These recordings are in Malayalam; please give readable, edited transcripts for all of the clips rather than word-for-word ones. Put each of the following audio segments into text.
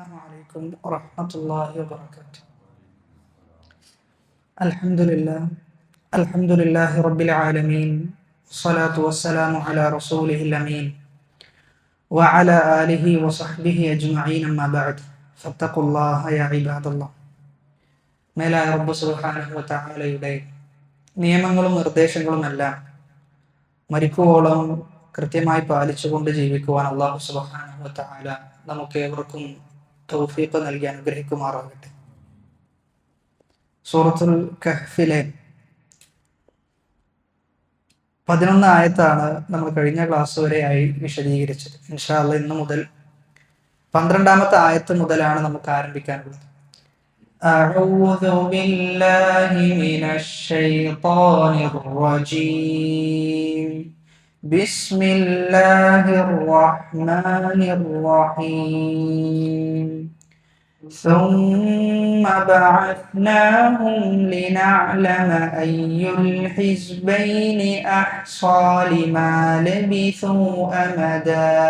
السلام عليكم ورحمة الله وبركاته. الحمد لله رب العالمين، والصلاة والسلام على رسوله الأمين وعلى آله وصحبه أجمعين، أما بعد فاتقوا الله يا عباد الله. മേലായ റബ്ബ് സുബ്ഹാനഹു വ തആലയുടെ നിയമങ്ങളും നിർദ്ദേശങ്ങളുമെല്ലാം മരിക്കുവോളം കൃത്യമായി പാലിച്ചുകൊണ്ട് ജീവിക്കുവാൻ അല്ലാഹു സുബ്ഹാനഹു വ തആല നമുക്ക് ഏവർക്കും തൗഫീഖ് നൽകി അനുഗ്രഹിക്കുമാറാകട്ടെ. സൂറത്തുൽ കഹ്ഫിലെ 11 ആയത്താണ് നമ്മൾ കഴിഞ്ഞ ക്ലാസ് വരെയായി വിശദീകരിച്ചത്. ഇൻഷാ അല്ലാഹ് ഇന്ന് മുതൽ 12ാമത്തെ ആയത്ത് മുതലാണ് നമുക്ക് ആരംഭിക്കാനുള്ളത്. അഊദു ബില്ലാഹി മിനശ് ശൈത്വാനിർ റജീം. ബിസ്മില്ലാഹിർ റഹ്മാനിർ റഹീം. ثم بعثناهم لنعلم أي الحزبين أحصى لما لبثوا أمدا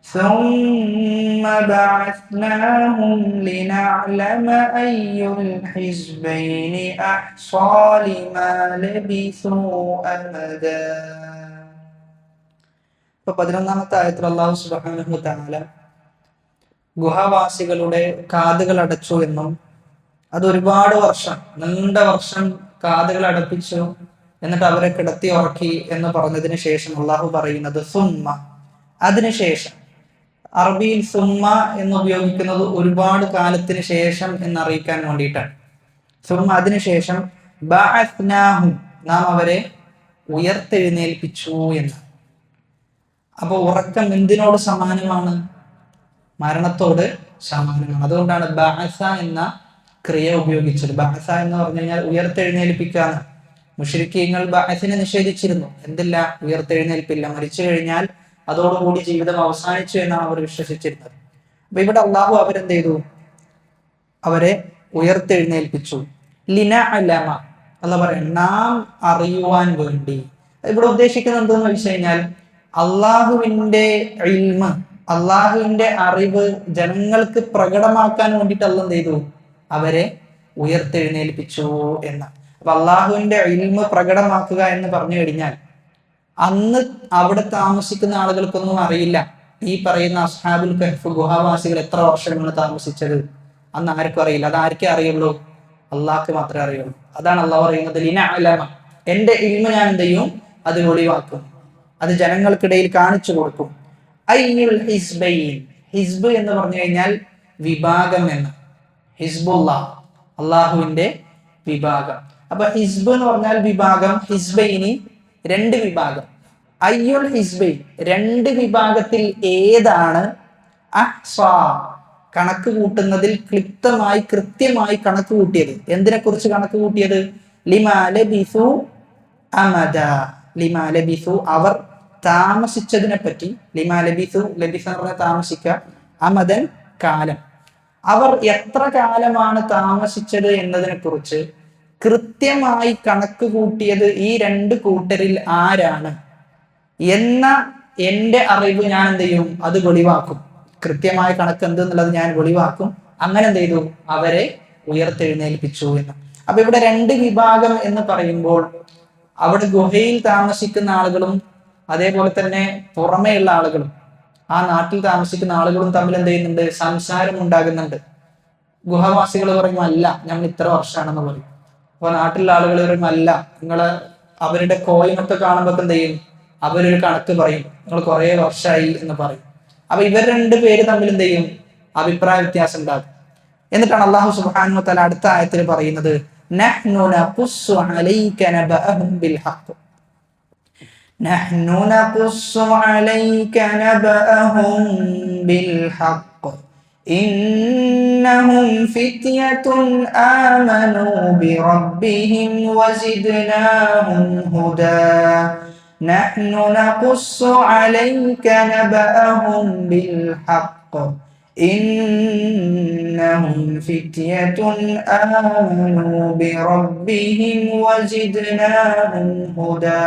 ثم بعثناهم لنعلم أي الحزبين أحصى لما لبثوا أمدا. 11ാമത്തെ ആയത്തിൽ അല്ലാഹു സുബ്ഹാനഹു വ തആല ഗുഹാവാസികളുടെ കാതുകൾ അടച്ചു എന്നും അത് ഒരുപാട് വർഷം, നീണ്ട വർഷം കാതുകൾ അടപ്പിച്ചു എന്നിട്ട് അവരെ കിടത്തി ഉറക്കി എന്ന് പറഞ്ഞതിന് ശേഷം അള്ളാഹു പറയുന്നത് സുമ്മ, അതിനുശേഷം. അറബിയിൽ സുമ്മ എന്ന് ഉപയോഗിക്കുന്നത് ഒരുപാട് കാലത്തിന് ശേഷം എന്നറിയിക്കാൻ വേണ്ടിയിട്ടാണ്. സുമ്മ, അതിനുശേഷം ബഅസ്നാഹും, നാം അവരെ ഉയർത്തെഴുന്നേൽപ്പിച്ചു എന്ന്. അപ്പൊ ഉറക്കം എന്തിനോട് സമാനമാണ്? മരണത്തോട് സമാനമാണ്. അതുകൊണ്ടാണ് ബഅസ എന്ന ക്രിയ ഉപയോഗിച്ചത്. ബഅസ എന്ന് പറഞ്ഞു കഴിഞ്ഞാൽ ഉയർത്തെഴുന്നേൽപ്പിക്കാന്ന്. മുശ്രിക്കീങ്ങൾ ബഅസിനെ നിഷേധിച്ചിരുന്നു. എന്തില്ല? ഉയർത്തെഴുന്നേൽപ്പില്ല, മരിച്ചു കഴിഞ്ഞാൽ അതോടുകൂടി ജീവിതം അവസാനിച്ചു എന്നാണ് അവർ വിശ്വസിച്ചിരുന്നത്. അപ്പൊ ഇവിടെ അള്ളാഹു അവരെന്ത് ചെയ്തു? അവരെ ഉയർത്തെഴുന്നേൽപ്പിച്ചു. ലിനഅലമ, അല്ലാഹു പറയും, നാം അറിയുവാൻ വേണ്ടി. ഇവിടെ ഉദ്ദേശിക്കുന്നത് എന്തെന്ന് വെച്ച് കഴിഞ്ഞാൽ അള്ളാഹുവിന്റെ ഇൽമ്, അള്ളാഹുവിന്റെ അറിവ് ജനങ്ങൾക്ക് പ്രകടമാക്കാൻ വേണ്ടിയിട്ട് അല്ലാഹു എന്ത് ചെയ്തു? അവരെ ഉയർത്തെഴുന്നേൽപ്പിച്ചു എന്ന്. അപ്പൊ അള്ളാഹുവിന്റെ ഇൽമ് പ്രകടമാക്കുക എന്ന് പറഞ്ഞു കഴിഞ്ഞാൽ അന്ന് അവിടെ താമസിക്കുന്ന ആളുകൾക്കൊന്നും അറിയില്ല ഈ പറയുന്ന അസ്ഹാബുൽ കഹ്ഫ് ഗുഹാവാസികൾ എത്ര വർഷങ്ങൾ താമസിച്ചത് അന്ന് ആർക്കും അറിയില്ല. അത് ആർക്കേ അറിയുള്ളൂ? അള്ളാഹ്ക്ക് മാത്രമേ അറിയുള്ളൂ. അതാണ് അള്ളാഹു പറയുന്നത് ലിനഅലമ, എന്റെ ഇൽമ് ഞാൻ എന്ത് ചെയ്യും? അത് വെളിവാക്കും, അത് ജനങ്ങൾക്കിടയിൽ കാണിച്ചു കൊടുക്കും. അയ്യുൽ ഹിസ്ബൈൻ, ഹിസ്ബ് എന്ന് പറഞ്ഞു കഴിഞ്ഞാൽ വിഭാഗം എന്ന്. ഹിസ്ബുല്ലാഹ്, അള്ളാഹുവിന്റെ വിഭാഗം. അപ്പൊ ഹിസ്ബ് എന്ന് പറഞ്ഞാൽ വിഭാഗം, ഹിസ്ബൈനി രണ്ട് വിഭാഗം. അയ്യുൽ ഹിസ്ബൈൻ, രണ്ട് വിഭാഗത്തിൽ ഏതാണ് അഹ്സാ, കണക്ക് കൂട്ടുന്നതിൽ ക്ലിപ്തമായി കൃത്യമായി കണക്ക് കൂട്ടിയത്? എന്തിനെ കുറിച്ച് കണക്ക് കൂട്ടിയത്? ലിമാ ലബിസു അമദ, ലിമാ ലബിസു അവർ താമസിച്ചതിനെ പറ്റി. ലിമാ ലബിസു, ലബിസ എന്ന് പറഞ്ഞാൽ താമസിക്കുക, അമദൻ കാലം. അവർ എത്ര കാലമാണ് താമസിച്ചത് എന്നതിനെ കുറിച്ച് കൃത്യമായി കണക്ക് കൂട്ടിയത് ഈ രണ്ട് കൂട്ടരിൽ ആരാണ് എന്ന എന്റെ അറിവ് ഞാൻ എന്ത് ചെയ്യും? അത് വെളിവാക്കും. കൃത്യമായ കണക്ക് എന്തെന്നുള്ളത് ഞാൻ വെളിവാക്കും. അങ്ങനെ എന്ത് ചെയ്തു? അവരെ ഉയർത്തെഴുന്നേൽപ്പിച്ചു എന്ന്. അപ്പൊ ഇവിടെ രണ്ട് വിഭാഗം എന്ന് പറയുമ്പോൾ അവിടെ ഗുഹയിൽ താമസിക്കുന്ന ആളുകളും അതേപോലെ തന്നെ പുറമേയുള്ള ആളുകളും ആ നാട്ടിൽ താമസിക്കുന്ന ആളുകളും തമ്മിൽ എന്ത് ചെയ്യുന്നുണ്ട്? സംസാരം ഉണ്ടാകുന്നുണ്ട്. ഗുഹവാസികൾ പറയും അല്ല, ഞങ്ങൾ ഇത്ര വർഷമാണെന്ന് പറയും. അപ്പൊ നാട്ടിലുള്ള ആളുകൾ പറയും അല്ല, നിങ്ങള് അവരുടെ കോയിനൊക്കെ കാണുമ്പോൾ എന്ത് ചെയ്യും? അവരൊരു കണക്ക് പറയും, നിങ്ങൾ കുറെ വർഷമായി എന്ന് പറയും. അപ്പൊ ഇവർ രണ്ടുപേര് തമ്മിൽ എന്ത് ചെയ്യും? അഭിപ്രായ വ്യത്യാസം ഉണ്ടാകും. എന്നിട്ടാണ് അല്ലാഹു സുബ്ഹാനഹു വ തആല അടുത്ത ആയത്തിൽ പറയുന്നത് നഹ്നു നഖുസ്സു അലൈക നബഅഹും ബിൽ ഹഖ്. നഹ്നു നഖുസ്സു അലൈക നബഅഹും ബിൽ ഹഖ് ഇന്നഹും ഫിത്യത്തുൻ ആമനൂ ബിറബ്ബിഹിം വസിദ്നാഹും ഹുദാ. നഹ്നു നഖുസ്സു അലൈക നബഅഹും ബിൽ ഹഖ് ഇന്നഹും ഫിത്യത്തുൻ ആമനൂ ബിറബ്ബിഹിം വസിദ്നാഹും ഹുദാ.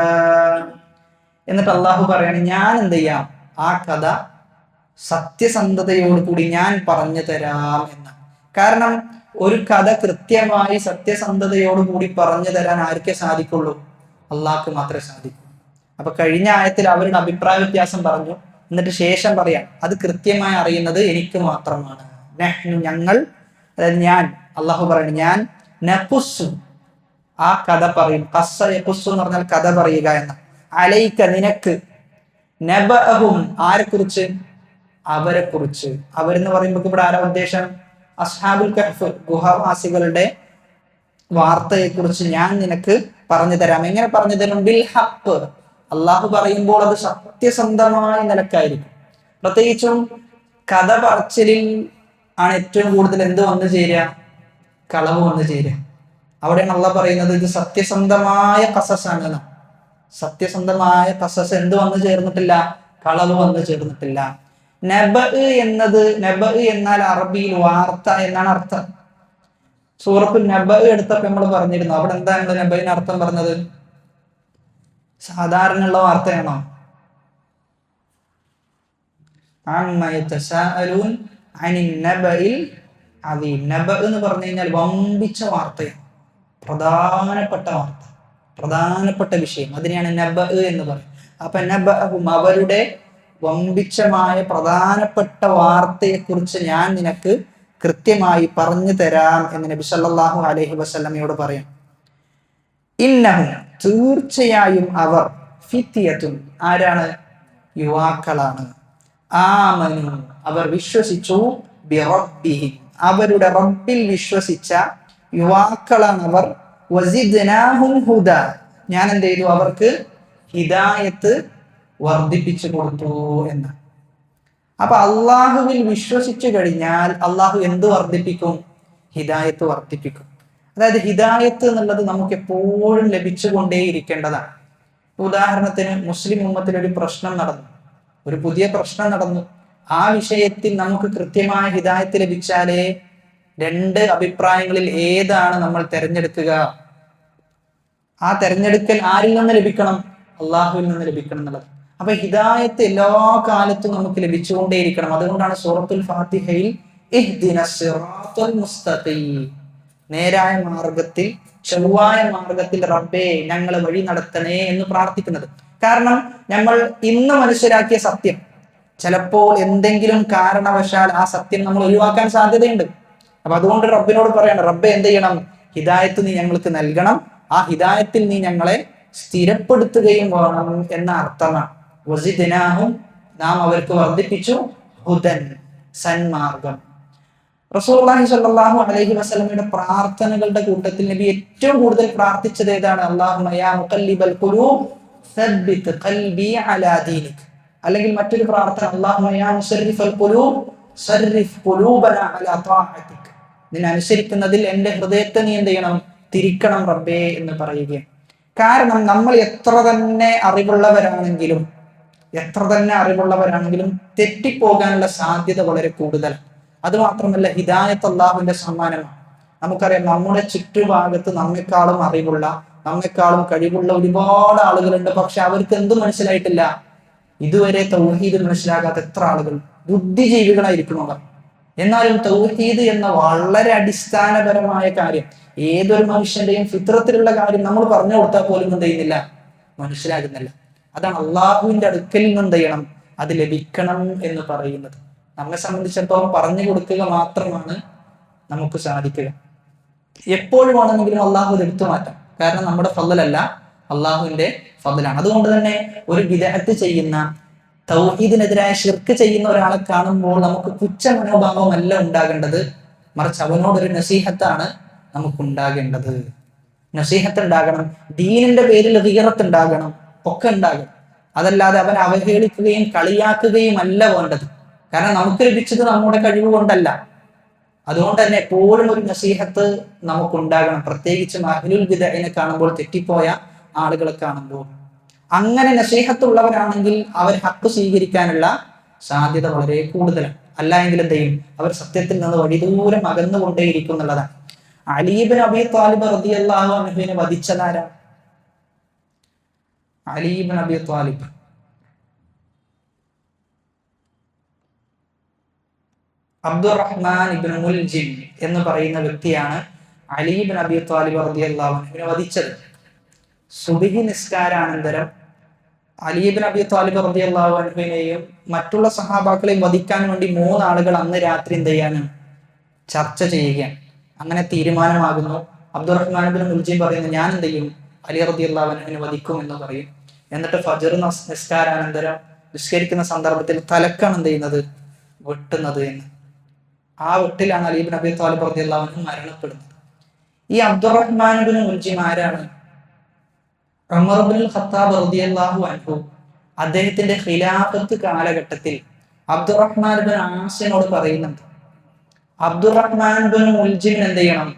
എന്നിട്ട് അള്ളാഹു പറയാണ്, ഞാൻ എന്ത് ചെയ്യാം? ആ കഥ സത്യസന്ധതയോടുകൂടി ഞാൻ പറഞ്ഞു തരാം എന്ന്. കാരണം ഒരു കഥ കൃത്യമായി സത്യസന്ധതയോടുകൂടി പറഞ്ഞു തരാൻ ആർക്കേ സാധിക്കുള്ളൂ? അള്ളാഹ്ക്ക് മാത്രമേ സാധിക്കൂ. അപ്പൊ കഴിഞ്ഞ ആയത്തിൽ അവരുടെ അഭിപ്രായ വ്യത്യാസം പറഞ്ഞു, എന്നിട്ട് ശേഷം പറയാം അത് കൃത്യമായി അറിയുന്നത് എനിക്ക് മാത്രമാണ്. ഞങ്ങൾ, അതായത് ഞാൻ, അള്ളാഹു പറയുന്നു ഞാൻ നഖുസ്സു, ആ കഥ പറയും. ഖസ്സ യഖുസ്സു എന്ന് പറഞ്ഞാൽ കഥ പറയുക എന്ന. അലൈക നിനക്ക്, നബഅഹും ആരെ കുറിച്ച്? അവരെ കുറിച്ച്. അവരെന്ന് പറയുമ്പോൾ ഇവിടെ ആരാ ഉദ്ദേശം? അസ്ഹാബുൽ കഹ്ഫ്, ഗുഹവാസികളുടെ വാർത്തയെ കുറിച്ച് ഞാൻ നിനക്ക് പറഞ്ഞു തരാം. എങ്ങനെ പറഞ്ഞു തരും? ബിൽ ഹഖ്, അള്ളാഹു പറയുമ്പോൾ അത് സത്യസന്ധമായ നിലക്കായിരിക്കും. പ്രത്യേകിച്ചും കഥ പറച്ചിലിൽ ആണ് ഏറ്റവും കൂടുതൽ എന്ത് വന്നു ചേരുക? കളവ് വന്നു ചേരുക. അവിടെയാണ് അള്ളാഹ് പറയുന്നത് ഇത് സത്യസന്ധമായ ഖസസാണ്. സത്യസന്ധമായ ഖസസ് എന്ത് വന്നു ചേർന്നിട്ടില്ല? കളവ് വന്നു ചേർന്നിട്ടില്ല. നബഅ എന്നത്, നബഅ എന്നാൽ അറബിയിൽ വാർത്ത എന്നാണ് അർത്ഥം. സൂറത്തുൽ നബഅ എടുത്തപ്പോൾ നമ്മൾ പറഞ്ഞിരുന്നു, അവിടെ എന്താ നമ്മൾ നബഅന് അർത്ഥം പറഞ്ഞത്? സാധാരണയുള്ള വാർത്തയാണോ? നബഅ എന്ന് പറഞ്ഞു കഴിഞ്ഞാൽ വമ്പിച്ച വാർത്തയാണ്, പ്രധാനപ്പെട്ട വാർത്ത, പ്രധാനപ്പെട്ട വിഷയം, അതിനെയാണ് നബഅ എന്ന് പറയുന്നത്. അപ്പൊ നബഅഹും, അവരുടെ വമ്പിച്ചമായ പ്രധാനപ്പെട്ട വാർത്തയെ കുറിച്ച് ഞാൻ നിനക്ക് കൃത്യമായി പറഞ്ഞു തരാം എന്ന് നബി സല്ലല്ലാഹു അലൈഹി വസല്ലമയോട് പറയാം. ഇന്നഹും, തീർച്ചയായും അവർ, ഫിത്യത്തുൻ, ആരാണ്? യുവാക്കളാണ്. ആമനു, അവർ വിശ്വസിച്ചു, ബിറബ്ബിഹിം, അവരുടെ റബ്ബിൽ വിശ്വസിച്ച യുവാക്കളാണ് അവർ. വസിദ്നാഹും ഹുദ, ഞാൻ എന്ത് ചെയ്തു? അവർക്ക് ഹിദായത്ത് വർദ്ധിപ്പിച്ചു കൊടുത്തു എന്ന്. അപ്പൊ അള്ളാഹുവിൽ വിശ്വസിച്ചു കഴിഞ്ഞാൽ അള്ളാഹു എന്ത് വർദ്ധിപ്പിക്കും? ഹിദായത്ത് വർദ്ധിപ്പിക്കും. അതായത് ഹിദായത്ത് എന്നുള്ളത് നമുക്ക് എപ്പോഴും ലഭിച്ചുകൊണ്ടേയിരിക്കേണ്ടതാണ്. ഉദാഹരണത്തിന് മുസ്ലിം ഉമ്മത്തിൽ ഒരു പ്രശ്നം നടന്നു, ഒരു പുതിയ പ്രശ്നം നടന്നു. ആ വിഷയത്തിൽ നമുക്ക് കൃത്യമായ ഹിദായത്ത് ലഭിച്ചാലേ രണ്ട് അഭിപ്രായങ്ങളിൽ ഏതാണ് നമ്മൾ തിരഞ്ഞെടുക്കുക? ആ തിരഞ്ഞെടുക്കൽ ആരിൽ നിന്ന് ലഭിക്കണം? അള്ളാഹുവിൽ നിന്ന് ലഭിക്കണം എന്നുള്ളത്. അപ്പൊ ഹിദായത്ത് എല്ലാ കാലത്തും നമുക്ക് ലഭിച്ചുകൊണ്ടേയിരിക്കണം. അതുകൊണ്ടാണ് സൂറത്തുൽ ഫാത്തിഹയിൽ ഇഹ്ദിനസ് സിറാത്തൽ മുസ്തഖീം, നേരായ മാർഗത്തിൽ, ചൊവ്വായ മാർഗത്തിൽ റബ്ബേ ഞങ്ങളെ വഴി നടത്തണേ എന്ന് പ്രാർത്ഥിക്കുന്നത്. കാരണം നമ്മൾ ഇന്ന് മനസ്സിലാക്കിയ സത്യം ചിലപ്പോൾ എന്തെങ്കിലും കാരണവശാൽ ആ സത്യം നമ്മൾ ഒഴിവാക്കാൻ സാധ്യതയുണ്ട്. അപ്പൊ അതുകൊണ്ട് റബ്ബിനോട് പറയണം, റബ്ബെ എന്ത് ചെയ്യണം? ഹിദായത്ത് നീ ഞങ്ങൾക്ക് നൽകണം, ആ ഹിദായത്തിൽ നീ ഞങ്ങളെ സ്ഥിരപ്പെടുത്തുകയും വേണം എന്ന അർത്ഥമാണ്. വസിദ്നാഹും, നാം അവർക്ക് വർദ്ധിപ്പിച്ചു, ഹുദൻ, സന്മാർഗം. റസൂലുള്ളാഹി സ്വല്ലല്ലാഹു അലൈഹി വസല്ലമയുടെ പ്രാർത്ഥനകളുടെ കൂട്ടത്തിൽ നബി ഏറ്റവും കൂടുതൽ പ്രാർത്ഥിച്ചത് ഏതാണ്? അല്ലാഹുമ്മ യാ മുഖല്ലിബൽ ഖുലൂബ് സബ്ബിത് ഖൽബി അലാ ദീനിക്. അല്ലെങ്കിൽ മറ്റൊരു പ്രാർത്ഥന, അല്ലാഹുമ്മ യാ മുസർരിഫൽ ഖുലൂബ് സർരിഫ് ഖുലൂബനാ അലാ ത്വാഅതിക്, നിന്നെ അനുസരിക്കുന്നതിൽ എൻ്റെ ഹൃദയത്തെ നീ എന്ത് ചെയ്യണം? തിരിക്കണം റബ്ബേ എന്ന് പറയുകയാണ്. കാരണം നമ്മൾ എത്ര തന്നെ അറിവുള്ളവരാണെങ്കിലും തെറ്റിപ്പോകാനുള്ള സാധ്യത വളരെ കൂടുതലാണ്. അതുമാത്രമല്ല, ഹിദായത്ത് അല്ലാഹുവിന്റെ സമ്മാനമാണ്. നമുക്കറിയാം, നമ്മുടെ ചുറ്റുഭാഗത്ത് നമ്മെക്കാളും അറിവുള്ള, നമ്മെക്കാളും കഴിവുള്ള ഒരുപാട് ആളുകളുണ്ട്. പക്ഷെ അവർക്ക് എന്ത് മനസ്സിലായിട്ടില്ല? ഇതുവരെ തൗഹീദ് മനസ്സിലാകാത്ത എത്ര ആളുകൾ, ബുദ്ധിജീവികളായിരിക്കും അവർ. എന്നാലും തൗഹീദ് എന്ന വളരെ അടിസ്ഥാനപരമായ കാര്യം, ഏതൊരു മനുഷ്യന്റെയും ഫിത്രത്തിലുള്ള കാര്യം നമ്മൾ പറഞ്ഞു കൊടുത്താൽ പോലും എന്ത് ചെയ്യുന്നില്ല? മനസ്സിലാകുന്നില്ല. അതാണ് അള്ളാഹുവിന്റെ അടുക്കൽ നിന്ന് എന്ത് ചെയ്യണം? അത് ലഭിക്കണം എന്ന് പറയുന്നത്. നമ്മെ സംബന്ധിച്ചിടത്തോളം പറഞ്ഞു കൊടുക്കുക മാത്രമാണ് നമുക്ക് സാധിക്കുക. എപ്പോഴും ആണെന്നെങ്കിലും അള്ളാഹു ഇത് എടുത്തു മാറ്റാം. കാരണം നമ്മുടെ ഫضലല്ല, അള്ളാഹുവിന്റെ ഫضലാണ്. അതുകൊണ്ട് തന്നെ ഒരു ബിദ്അത്ത് ചെയ്യുന്ന, തൗഹീദിനെതിരായ ശിർക്ക് ചെയ്യുന്ന ഒരാളെ കാണുമ്പോൾ നമുക്ക് പുച്ഛ മനോഭാവമല്ല ഉണ്ടാകേണ്ടത്, മറിച്ച് അവനോടൊരു നസീഹത്താണ് നമുക്ക് ഉണ്ടാകേണ്ടത്. നസീഹത്ത് ഉണ്ടാകണം, ദീനിന്റെ പേരിൽ ഗീറത്ത് ഉണ്ടാകണം, ഒക്കെ ഉണ്ടാകണം. അതല്ലാതെ അവൻ അവഹേളിക്കുകയും കളിയാക്കുകയും അല്ല വേണ്ടത്. കാരണം നമുക്ക് ലഭിച്ചത് നമ്മുടെ കഴിവ് കൊണ്ടല്ല. അതുകൊണ്ട് തന്നെ എപ്പോഴും ഒരു നസീഹത്ത് നമുക്കുണ്ടാകണം, പ്രത്യേകിച്ചും അഹ്ലുൽ ബിദ്അനെ കാണുമ്പോൾ, തെറ്റിപ്പോയ ആളുകളെ കാണുമ്പോൾ. അങ്ങനെ നസീഹത്തുള്ളവരാണെങ്കിൽ അവർ ഹക്ക് സ്വീകരിക്കാനുള്ള സാധ്യത വളരെ കൂടുതലാണ്. അല്ല എങ്കിൽ എന്ത് ചെയ്യും? അവർ സത്യത്തിൽ നിന്ന് വഴിദൂരം അകന്നുകൊണ്ടേയിരിക്കും എന്നുള്ളതാണ്. അലി ഇബ്നു അബീ ത്വാലിബ് റളിയല്ലാഹു അൻഹുവിനെ വധിച്ചതാരാ? അലി ഇബ്നു അബീ ത്വാലിബ്. അബ്ദുറഹ്മാൻ ഇബ്നു മുൽജിം എന്ന് പറയുന്ന വ്യക്തിയാണ് അലി ഇബ്നു അബി ത്വാലിബ് റളിയല്ലാഹു അൻഹുവിനെ വധിച്ചത്. സുബ്ഹി നിസ്കാരാനന്തരം അലി ഇബ്നു അബി ത്വാലിബ് റളിയല്ലാഹു അൻഹുവിനെയും മറ്റുള്ള സഹാബാക്കളെയും വധിക്കാൻ വേണ്ടി 3 ആളുകൾ അന്ന് രാത്രി എന്ത് ചെയ്യാനാണ്? ചർച്ച ചെയ്യുകയാണ്. അങ്ങനെ തീരുമാനമാകുന്നു. അബ്ദുറഹ്മാൻ ഇബ്നു മുൽജിം പറയുന്നു, ഞാൻ എന്ത് ചെയ്യും? അലി റളിയല്ലാഹു അൻഹുവിനെ വധിക്കും എന്ന് പറയും. എന്നിട്ട് ഫജ്ർ നിസ്കാരാനന്തരം നിസ്കരിക്കുന്ന സന്ദർഭത്തിൽ തലക്കാണ് എന്ത് ചെയ്യുന്നത്? വെട്ടുന്നത് എന്ന്. ആ വെട്ടിലാണ് അലി ഇബ്നു അബി ത്വാലിബ് റളിയല്ലാഹു അൻഹു മരണപ്പെടുന്നത്. ഈ അബ്ദുറഹ്മാൻ ഇബ്നു മുൽജിം ആരാണ്? ഉമർ ഇബ്നുൽ ഖത്താബ് റളിയല്ലാഹു അൻഹു അദ്ദേഹത്തിന്റെ ഖിലാഫത്ത് കാലഘട്ടത്തിൽ അബ്ദുറഹ്മാൻ ഇബ്നു ആസിനോട് പറയുന്നുണ്ട്, അബ്ദുറഹ്മാൻ ഇബ്നു മുൽജിമിന് എന്ത് ചെയ്യണം?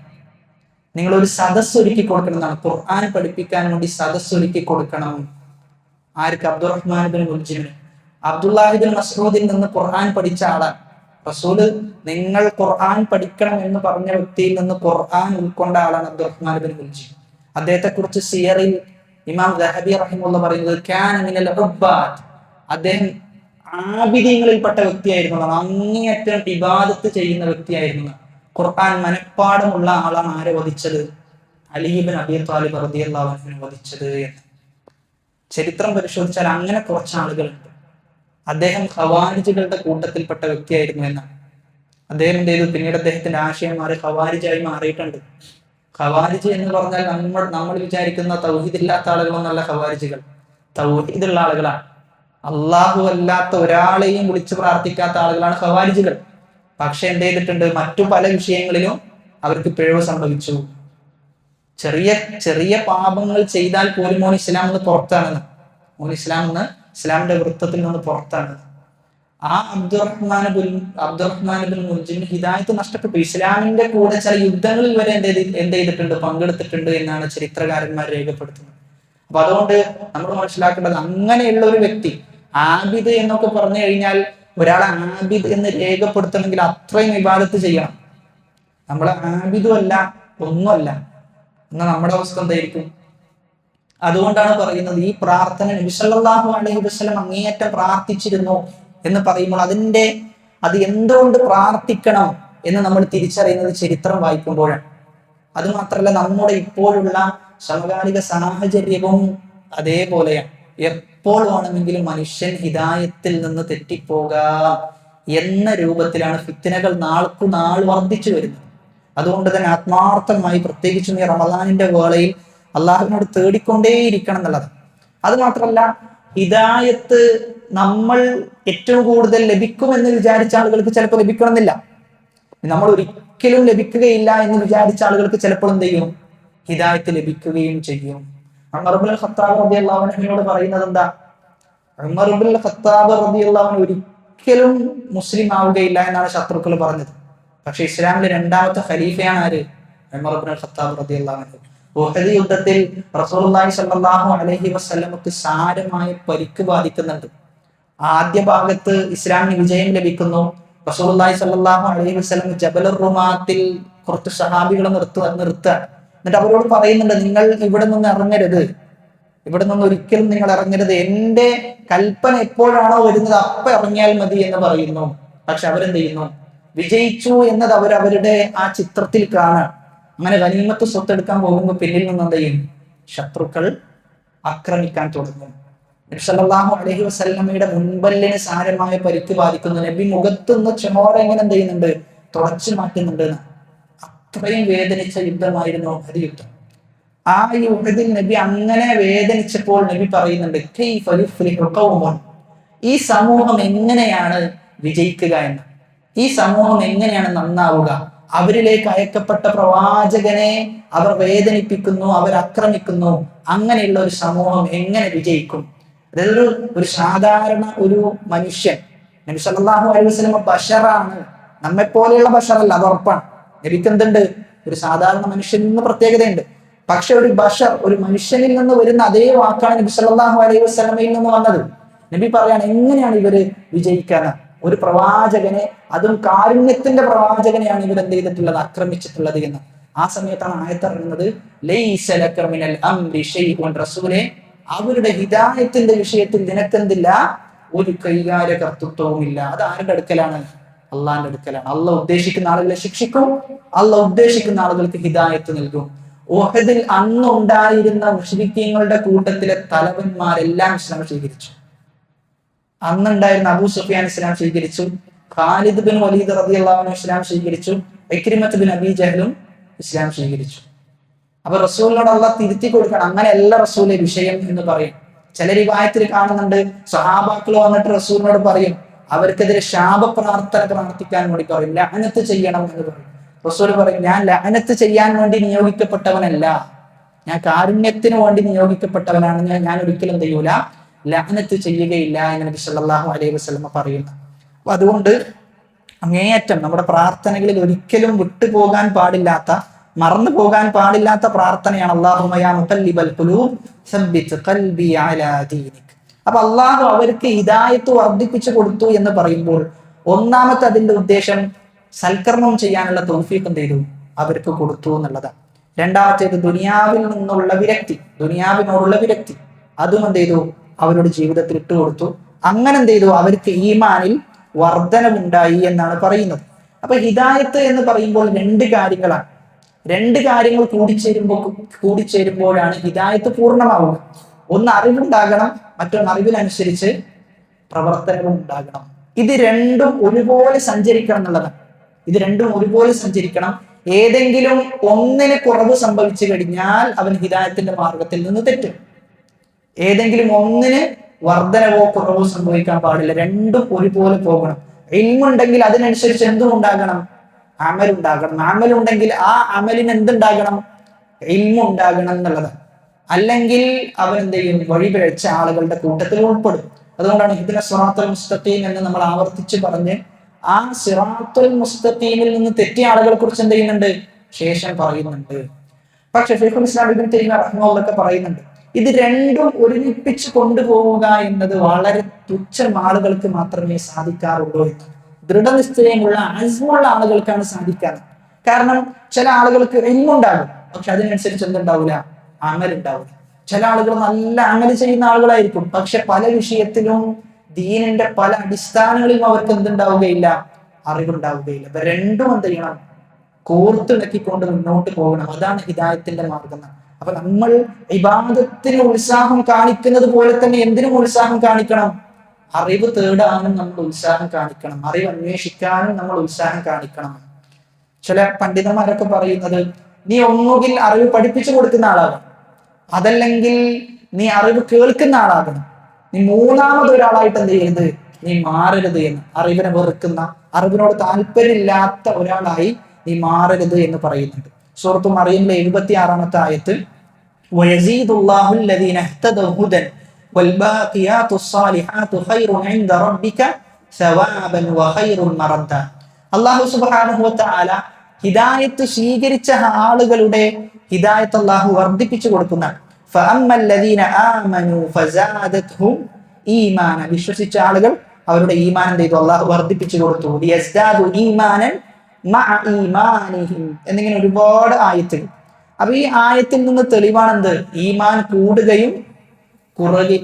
നിങ്ങൾ ഒരു സദസ് ഒരുക്കി കൊടുക്കണം എന്നാണ്. ഖുർആൻ പഠിപ്പിക്കാൻ വേണ്ടി സദസ് ഒരുക്കി കൊടുക്കണം. ആർക്ക്? അബ്ദുറഹ്മാൻ ഇബ്നു മുൽജിമിന്. അബ്ദുല്ലാഹി ഇബ്നു മസ്ഊദിൽ നിന്ന് ഖുർആൻ പഠിച്ച ആളാണ്. റസൂല് നിങ്ങൾ ഖുർആൻ പഠിക്കണം എന്ന് പറഞ്ഞ വ്യക്തിയിൽ നിന്ന് ഖുർആൻ ഉൾക്കൊണ്ട ആളാണ് അബ്ദുറഹ്മാൻ ഇബ്നു മുൽജിം. അദ്ദേഹത്തെ കുറിച്ച് സിയറിൽ ഇമാം ദഹബി റഹിമഹുല്ലാഹ് പറയുന്നത് കാന മിനൽ ഉബ്ബാദ്, അദ്ദേഹം ആബിദീങ്ങളിൽപ്പെട്ട വ്യക്തിയായിരുന്നു, അങ്ങേയറ്റം ഇബാദത്ത് ചെയ്യുന്ന വ്യക്തിയായിരുന്നു. ഖുർആൻ മനഃപ്പാടമുള്ള ആളാണ് ആരെ വധിച്ചത്? അലി ഇബ്നു അബി ത്വാലിബ് റളിയല്ലാഹു അൻഹുവിനെ വധിച്ചത് എന്ന്. ചരിത്രം പരിശോധിച്ചാൽ അങ്ങനെ കുറച്ച് ആളുകളുണ്ട്. അദ്ദേഹം ഖവാരിജുകളുടെ കൂട്ടത്തിൽപ്പെട്ട വ്യക്തിയായിരുന്നു എന്നാണ്. അദ്ദേഹം എന്ത് ചെയ്തു? പിന്നീട് അദ്ദേഹത്തിന്റെ ആശയം മാറി ഖവാരിജായി മാറിയിട്ടുണ്ട്. ഖവാരിജ് എന്ന് പറഞ്ഞാൽ നമ്മൾ വിചാരിക്കുന്ന തൗഹീദില്ലാത്ത ആളുകളൊന്നല്ല ഖവാരിജുകൾ. തൗഹീദുള്ള ആളുകളാണ്. അള്ളാഹു അല്ലാത്ത ഒരാളെയും വിളിച്ചു പ്രാർത്ഥിക്കാത്ത ആളുകളാണ് ഖവാരിജുകൾ. പക്ഷെ എന്ത് ചെയ്തിട്ടുണ്ട്? മറ്റു പല വിഷയങ്ങളിലും അവർക്ക് പിഴവ് സംഭവിച്ചു. ചെറിയ ചെറിയ പാപങ്ങൾ ചെയ്താൽ പോലും മോൻ ഇസ്ലാം നിന്ന് പുറത്താണെന്ന്. ഇസ്ലാമിന്റെ വൃത്തത്തിൽ നിന്ന് പുറത്താണ്. ആ അബ്ദുറഹ്മാൻ ഇബ്നു മുൽജിമിന് ഹിദായത്ത് നഷ്ടപ്പെട്ടു. ഇസ്ലാമിന്റെ കൂടെ ചില യുദ്ധങ്ങളിൽ വരെ എന്ത് ചെയ്തിട്ടുണ്ട്? പങ്കെടുത്തിട്ടുണ്ട് എന്നാണ് ചരിത്രകാരന്മാർ രേഖപ്പെടുത്തുന്നത്. അപ്പൊ അതുകൊണ്ട് നമ്മൾ മനസ്സിലാക്കേണ്ടത്, അങ്ങനെയുള്ള ഒരു വ്യക്തി ആബിദ് എന്നൊക്കെ പറഞ്ഞു കഴിഞ്ഞാൽ ഒരാളെ ആബിദ് എന്ന് രേഖപ്പെടുത്തണമെങ്കിൽ അത്രയും ഇബാദത്ത് ചെയ്യണം. നമ്മൾ ആബിദും അല്ല, ഒന്നുമല്ല. എന്നാൽ നമ്മുടെ അവസ്ഥ എന്തായിരിക്കും? അതുകൊണ്ടാണ് പറയുന്നത്, ഈ പ്രാർത്ഥന നബി സല്ലല്ലാഹു അലൈഹി വസല്ലം അങ്ങേയറ്റം പ്രാർത്ഥിച്ചിരുന്നു എന്ന് പറയുമ്പോൾ അത് എന്തുകൊണ്ട് പ്രാർത്ഥിക്കണം എന്ന് നമ്മൾ തിരിച്ചറിയുന്നത് ചരിത്രം വായിക്കുമ്പോഴാണ്. അത് മാത്രമല്ല, നമ്മുടെ ഇപ്പോഴുള്ള സമകാലിക സാഹചര്യവും അതേപോലെയാണ്. എപ്പോൾ വേണമെങ്കിലും മനുഷ്യൻ ഹിദായത്തിൽ നിന്ന് തെറ്റിപ്പോകാം എന്ന രൂപത്തിലാണ് ഫിത്നകൾ നാൾക്കു നാൾ വർദ്ധിച്ചു വരുന്നത്. അതുകൊണ്ട് തന്നെ ആത്മാർത്ഥമായി, പ്രത്യേകിച്ചും ഈ റമദാനിന്റെ വേളയിൽ അള്ളാഹുവിനോട് തേടിക്കൊണ്ടേയിരിക്കണം എന്നുള്ളത്. അത് മാത്രമല്ല, ഹിദായത്ത് നമ്മൾ ഏറ്റവും കൂടുതൽ ലഭിക്കുമെന്ന് വിചാരിച്ച ആളുകൾക്ക് ചിലപ്പോൾ ലഭിക്കണമെന്നില്ല. നമ്മൾ ഒരിക്കലും ലഭിക്കുകയില്ല എന്ന് വിചാരിച്ച ആളുകൾക്ക് ചിലപ്പോൾ എന്ത് ചെയ്യും? ഹിദായത്ത് ലഭിക്കുകയും ചെയ്യും. ഉമർ ഇബ്നുൽ ഖത്താബ് റളിയല്ലാഹു അൻഹുവിനോട് പറയുന്നത് എന്താ? ഉമർ ഇബ്നുൽ ഖത്താബ് റളിയല്ലാഹു അൻഹു ഒരിക്കലും മുസ്ലിം ആവുകയില്ല എന്നാണ് ശത്രുക്കൾ പറഞ്ഞത്. പക്ഷെ ഇസ്ലാമിലെ 2ാമത്തെ ഖലീഫയാണ് ആര്? ഉമർ ഇബ്നുൽ ഖത്താബ് റളിയല്ലാഹു അൻഹു. ഉഹദ് യുദ്ധത്തിൽ റസൂലുള്ളാഹി സ്വല്ലല്ലാഹു അലൈഹി വസല്ലമക്ക് സാരമായ പരിക്ക് ബാധിക്കുന്നുണ്ട്. ആദ്യ ഭാഗത്ത് ഇസ്ലാമിന് വിജയം ലഭിക്കുന്നു. റസൂലുള്ളാഹി സ്വല്ലല്ലാഹു അലൈഹി വസല്ലം ജബലുർ റുമാത്തിൽ കുറച്ച് സഹാബികളെ നിർത്തുക. എന്നിട്ട് അവരോട് പറയുന്നുണ്ട്, നിങ്ങൾ ഇവിടെ നിന്ന് ഇറങ്ങരുത്, ഇവിടെ നിന്ന് ഒരിക്കലും നിങ്ങൾ ഇറങ്ങരുത്, എന്റെ കൽപ്പന എപ്പോഴാണോ വരുന്നത് അപ്പൊ ഇറങ്ങിയാൽ മതി എന്ന് പറയുന്നു. പക്ഷെ അവരെന്ത് ചെയ്യുന്നു? വിജയിച്ചു എന്നത് അവരുടെ ആ ചിത്രത്തിൽ കാണാം. അങ്ങനെ ഗനീമത്ത് സ്വത്തെടുക്കാൻ പോകുമ്പോൾ പിന്നിൽ നിന്ന് എന്ത് ചെയ്യും? ശത്രുക്കൾ ആക്രമിക്കാൻ തുടങ്ങും. നബി സല്ലല്ലാഹു അലൈഹി വസല്ലമയുടെ മുൻപല്ലിന് സാരമായ പരിക്ക് ബാധിക്കുന്നു. നബി മുഖത്തുനിന്ന് ചോര എങ്ങനെ എന്ത് ചെയ്യുന്നുണ്ട്? തുടച്ചു മാറ്റുന്നുണ്ട്. അത്രയും വേദനിച്ച യുദ്ധമായിരുന്നു ഉഹദ് യുദ്ധം. ആ യുദ്ധത്തിൽ നബി അങ്ങനെ വേദനിച്ചപ്പോൾ നബി പറയുന്നുണ്ട്, കൈഫ യുഫ്ലിഹു ഖൗമുൻ, ഈ സമൂഹം എങ്ങനെയാണ് വിജയിക്കുക എന്ന്, ഈ സമൂഹം എങ്ങനെയാണ് നന്നാവുക? അവരിലേക്ക് അയക്കപ്പെട്ട പ്രവാചകനെ അവർ വേദനിപ്പിക്കുന്നു, അവർ ആക്രമിക്കുന്നു. അങ്ങനെയുള്ള ഒരു സമൂഹം എങ്ങനെ വിജയിക്കും? അതായത് ഒരു സാധാരണ ഒരു മനുഷ്യൻ, നബി സല്ലല്ലാഹു അലൈഹി വസല്ലം ബശറാണ്, നമ്മെപ്പോലെയുള്ള ബശറല്ല, അത് ഉറപ്പാണ്. നബിക്ക് എന്തുണ്ട്? ഒരു സാധാരണ മനുഷ്യനിൽ നിന്ന് പ്രത്യേകതയുണ്ട്. പക്ഷെ ഒരു ബശർ, ഒരു മനുഷ്യനിൽ നിന്ന് വരുന്ന അതേ വാക്കാണ് നബി സല്ലല്ലാഹു അലൈഹി വസല്ലമയിൽ നിന്ന് വന്നത്. നബി പറയാണ്, എങ്ങനെയാണ് ഇവര് വിജയിക്കാൻ? ഒരു പ്രവാചകനെ, അതും കാരുണ്യത്തിന്റെ പ്രവാചകനെയാണ് ഇവർ എന്ത് ചെയ്തിട്ടുള്ളത്? ആക്രമിച്ചിട്ടുള്ളത് എന്ന്. ആ സമയത്താണ് ആയത്തിറങ്ങുന്നത്, ലൈസ ലക മിനൽ അംരി ശൈഉൻ, റസൂലേ, അവരുടെ ഹിദായത്തിന്റെ വിഷയത്തിൽ നിനക്കെന്തില്ല? ഒരു കൈകാര്യ കർത്തൃത്വവും ഇല്ല. അത് ആരുടെ അടുക്കലാണ്? അള്ളാഹിന്റെ അടുക്കലാണ്. അള്ളാഹ് ഉദ്ദേശിക്കുന്ന ആളുകളെ ശിക്ഷിക്കും, അള്ളാഹ് ഉദ്ദേശിക്കുന്ന ആളുകൾക്ക് ഹിദായത്ത് നൽകും. ഉഹദിൽ അന്നുണ്ടായിരുന്ന മുശ്രിക്കീങ്ങളുടെ കൂട്ടത്തിലെ തലവന്മാരെല്ലാം ഇസ്ലാം സ്വീകരിച്ചു. അന്നുണ്ടായിരുന്ന അബൂ സുഫിയാൻ ഇസ്ലാം സ്വീകരിച്ചു, ഖാലിദ് ബിൻ വലീദ് റളിയല്ലാഹു അൻഹു ഇസ്ലാം സ്വീകരിച്ചു, ഇക്രിമത്ത് ബിൻ അബീ ജഹലും ഇസ്ലാം സ്വീകരിച്ചു. അപ്പൊ റസൂലിനോട് അള്ളാഹ് തിരുത്തി കൊടുക്കണം. അങ്ങനെയല്ല റസൂലെ വിഷയം എന്ന് പറയും. ചില റിവായത്തിൽ കാണുന്നുണ്ട്, സ്വഹാബാക്കൾ വന്നിട്ട് റസൂലിനോട് പറയും, അവർക്കെതിരെ ശാപ പ്രാർത്ഥിക്കാൻ വേണ്ടി പറയും, ലഅനത്ത് ചെയ്യണം എന്ന് പറയും. റസൂൽ പറയും, ഞാൻ ലഅനത്ത് ചെയ്യാൻ വേണ്ടി നിയോഗിക്കപ്പെട്ടവനല്ല, ഞാൻ കാരുണ്യത്തിന് വേണ്ടി നിയോഗിക്കപ്പെട്ടവനാണ്, ഞാൻ ഒരിക്കലും ചെയ്യൂല, ലഅനത്ത് ചെയ്യുകയില്ല എന്ന് നബി സല്ലല്ലാഹു അലൈഹി വസല്ലം പറയുന്നു. അപ്പൊ അതുകൊണ്ട് അങ്ങേയറ്റം നമ്മുടെ പ്രാർത്ഥനകളിൽ ഒരിക്കലും വിട്ടുപോകാൻ പാടില്ലാത്ത, മറന്നു പോകാൻ പാടില്ലാത്ത പ്രാർത്ഥനയാണ് അല്ലാഹുമ്മ യാ മുഖല്ലിബൽ ഖുലൂബ് സബ്ബിത് ഖൽബി അലാ ദീനിക്. അപ്പൊ അള്ളാഹു അവർക്ക് ഹിദായത്ത് വർദ്ധിപ്പിച്ചു കൊടുത്തു എന്ന് പറയുമ്പോൾ ഒന്നാമത്തെ അതിന്റെ ഉദ്ദേശം സൽക്കർമ്മം ചെയ്യാനുള്ള തൗഫീഖ് എന്ത് ചെയ്തു, അവർക്ക് കൊടുത്തു എന്നുള്ളതാണ്. രണ്ടാമത്തേത് ദുനിയാവിൽ നിന്നുള്ള വിരക്തി, ദുനിയാവിനോടുള്ള വിരക്തി, അതും എന്ത് ചെയ്തു, അവരുടെ ജീവിതത്തിൽ ഇട്ടുകൊടുത്തു. അങ്ങനെ എന്ത് ചെയ്തു, അവർക്ക് ഈമാനിൽ വർധനവുണ്ടായി എന്നാണ് പറയുന്നത്. അപ്പൊ ഹിദായത്ത് എന്ന് പറയുമ്പോൾ രണ്ട് കാര്യങ്ങളാണ്. രണ്ട് കാര്യങ്ങൾ കൂടിച്ചേരുമ്പോഴാണ് ഹിദായത്ത് പൂർണ്ണമാവുക. ഒന്ന് അറിവുണ്ടാകണം, മറ്റൊന്ന് അറിവിനനുസരിച്ച് പ്രവർത്തനവും ഉണ്ടാകണം. ഇത് രണ്ടും ഒരുപോലെ സഞ്ചരിക്കണം എന്നുള്ളതാണ്. ഇത് രണ്ടും ഒരുപോലെ സഞ്ചരിക്കണം. ഏതെങ്കിലും ഒന്നിന് കുറവ് സംഭവിച്ചു കഴിഞ്ഞാൽ അവൻ ഹിദായത്തിന്റെ മാർഗത്തിൽ നിന്ന് തെറ്റും. ഏതെങ്കിലും ഒന്നിന് വർധനവോ കുറവോ സംഭവിക്കാൻ പാടില്ല, രണ്ടും ഒരുപോലെ പോകണം. ഇൽമുണ്ടെങ്കിൽ അതിനനുസരിച്ച് എന്തും ഉണ്ടാകണം, അമലുണ്ടാകണം. അമലുണ്ടെങ്കിൽ ആ അമലിന് എന്തുണ്ടാകണം, ഇൽമുണ്ടാകണം എന്നുള്ളതാണ്. അല്ലെങ്കിൽ അവൻ എന്ത് ചെയ്യും, വഴിപിഴച്ച ആളുകളുടെ കൂട്ടത്തിൽ ഉൾപ്പെടും. അതുകൊണ്ടാണ് ഇഹ്ദിന സിറാത്തുൽ മുസ്തഖീം എന്ന് നമ്മൾ ആവർത്തിച്ച് പറഞ്ഞ് ആ സിറാത്തുൽ മുസ്തഖീമിൽ നിന്ന് തെറ്റിയ ആളുകളെ കുറിച്ച് എന്ത് ചെയ്യുന്നുണ്ട്, ശേഷം പറയുന്നുണ്ട്. പക്ഷെ ശൈഖുൽ ഇസ്ലാം ഇബ്നു തൈമിയ്യ റഹിമഹുല്ലാഹ് പറയുന്നുണ്ട്, ഇത് രണ്ടും ഒരുമിപ്പിച്ച് കൊണ്ടുപോവുക എന്നത് വളരെ തുച്ഛം ആളുകൾക്ക് മാത്രമേ സാധിക്കാറുള്ളൂ എന്ന്. ദൃഢനിശ്ചയമുള്ള അസ്മുള്ള ആളുകൾക്കാണ് സാധിക്കാറ്. കാരണം ചില ആളുകൾക്ക് ഇൽമുണ്ടാകും, പക്ഷെ അതിനനുസരിച്ച് എന്തുണ്ടാവില്ല, അമലുണ്ടാവില്ല. ചില ആളുകൾ നല്ല അമല് ചെയ്യുന്ന ആളുകളായിരിക്കും, പക്ഷെ പല വിഷയത്തിലും ദീനിന്റെ പല അടിസ്ഥാനങ്ങളിലും അവർക്ക് എന്തുണ്ടാവുകയില്ല, അറിവുണ്ടാവുകയില്ല. അപ്പൊ രണ്ടും എന്ത് ചെയ്യണം, കോർത്തിണക്കിക്കൊണ്ട് മുന്നോട്ട് പോകണം. അതാണ് ഹിദായത്തിന്റെ മാർഗം. അപ്പൊ നമ്മൾ ഇബാദത്തിന് ഉത്സാഹം കാണിക്കുന്നത് പോലെ തന്നെ എന്തിനും ഉത്സാഹം കാണിക്കണം, അറിവ് തേടാനും നമ്മൾ ഉത്സാഹം കാണിക്കണം, അറിവ് അന്വേഷിക്കാനും നമ്മൾ ഉത്സാഹം കാണിക്കണം. ചില പണ്ഡിതന്മാരൊക്കെ പറയുന്നത്, നീ ഒന്നുകിൽ അറിവ് പഠിപ്പിച്ചു കൊടുക്കുന്ന ആളാകണം, അതല്ലെങ്കിൽ നീ അറിവ് കേൾക്കുന്ന ആളാകണം. നീ മൂന്നാമതൊരാളായിട്ട് എന്ത് ചെയ്യരുത്, നീ മാറരുത് എന്ന്. അറിവിനെ വെറുക്കുന്ന, അറിവിനോട് താല്പര്യമില്ലാത്ത ഒരാളായി നീ മാറരുത് എന്ന് പറയുന്നുണ്ട്. സൂറത്ത് മറിയമിലെ 76-ാമത്തെ ആയത്തിൽ വയസീദുല്ലാഹു അല്ലദീന ഇഹ്തദൗ ഹുദൻ വൽബാഖിയാതു സ്സാലിഹാതു ഖൈറുൻ ഇൻദ റബ്ബിക സവാബൻ വഖൈറുൻ മറദ്ദ. അല്ലാഹു സുബ്ഹാനഹു വ തആല ഹിദായത്ത് സ്വീകരിച്ച ആളുകളുടെ ഹിദായത്ത് അല്ലാഹു വർദ്ധിപ്പിച്ചു കൊടുക്കുന്നതാണ്. ഫഅമ്മല്ലദീന ആമനൂ ഫസാദത്ഹും ഈമാന. വിശ്വസിച്ച ആളുകൾ അവരുടെ ഈമാൻ എന്ത് ചെയ്തു, അല്ലാഹു വർദ്ധിപ്പിച്ചു കൊടുത്തു. ലിയസ്ദാദു ഈമാനൻ മഅ ഈമാനിഹിം എന്നിങ്ങനെ ഒരുപാട് ആയത്തുകൾ. അപ്പൊ ഈ ആയത്തിൽ നിന്ന് തെളിവാണെന്ത്, ഈമാൻ കൂടുകയും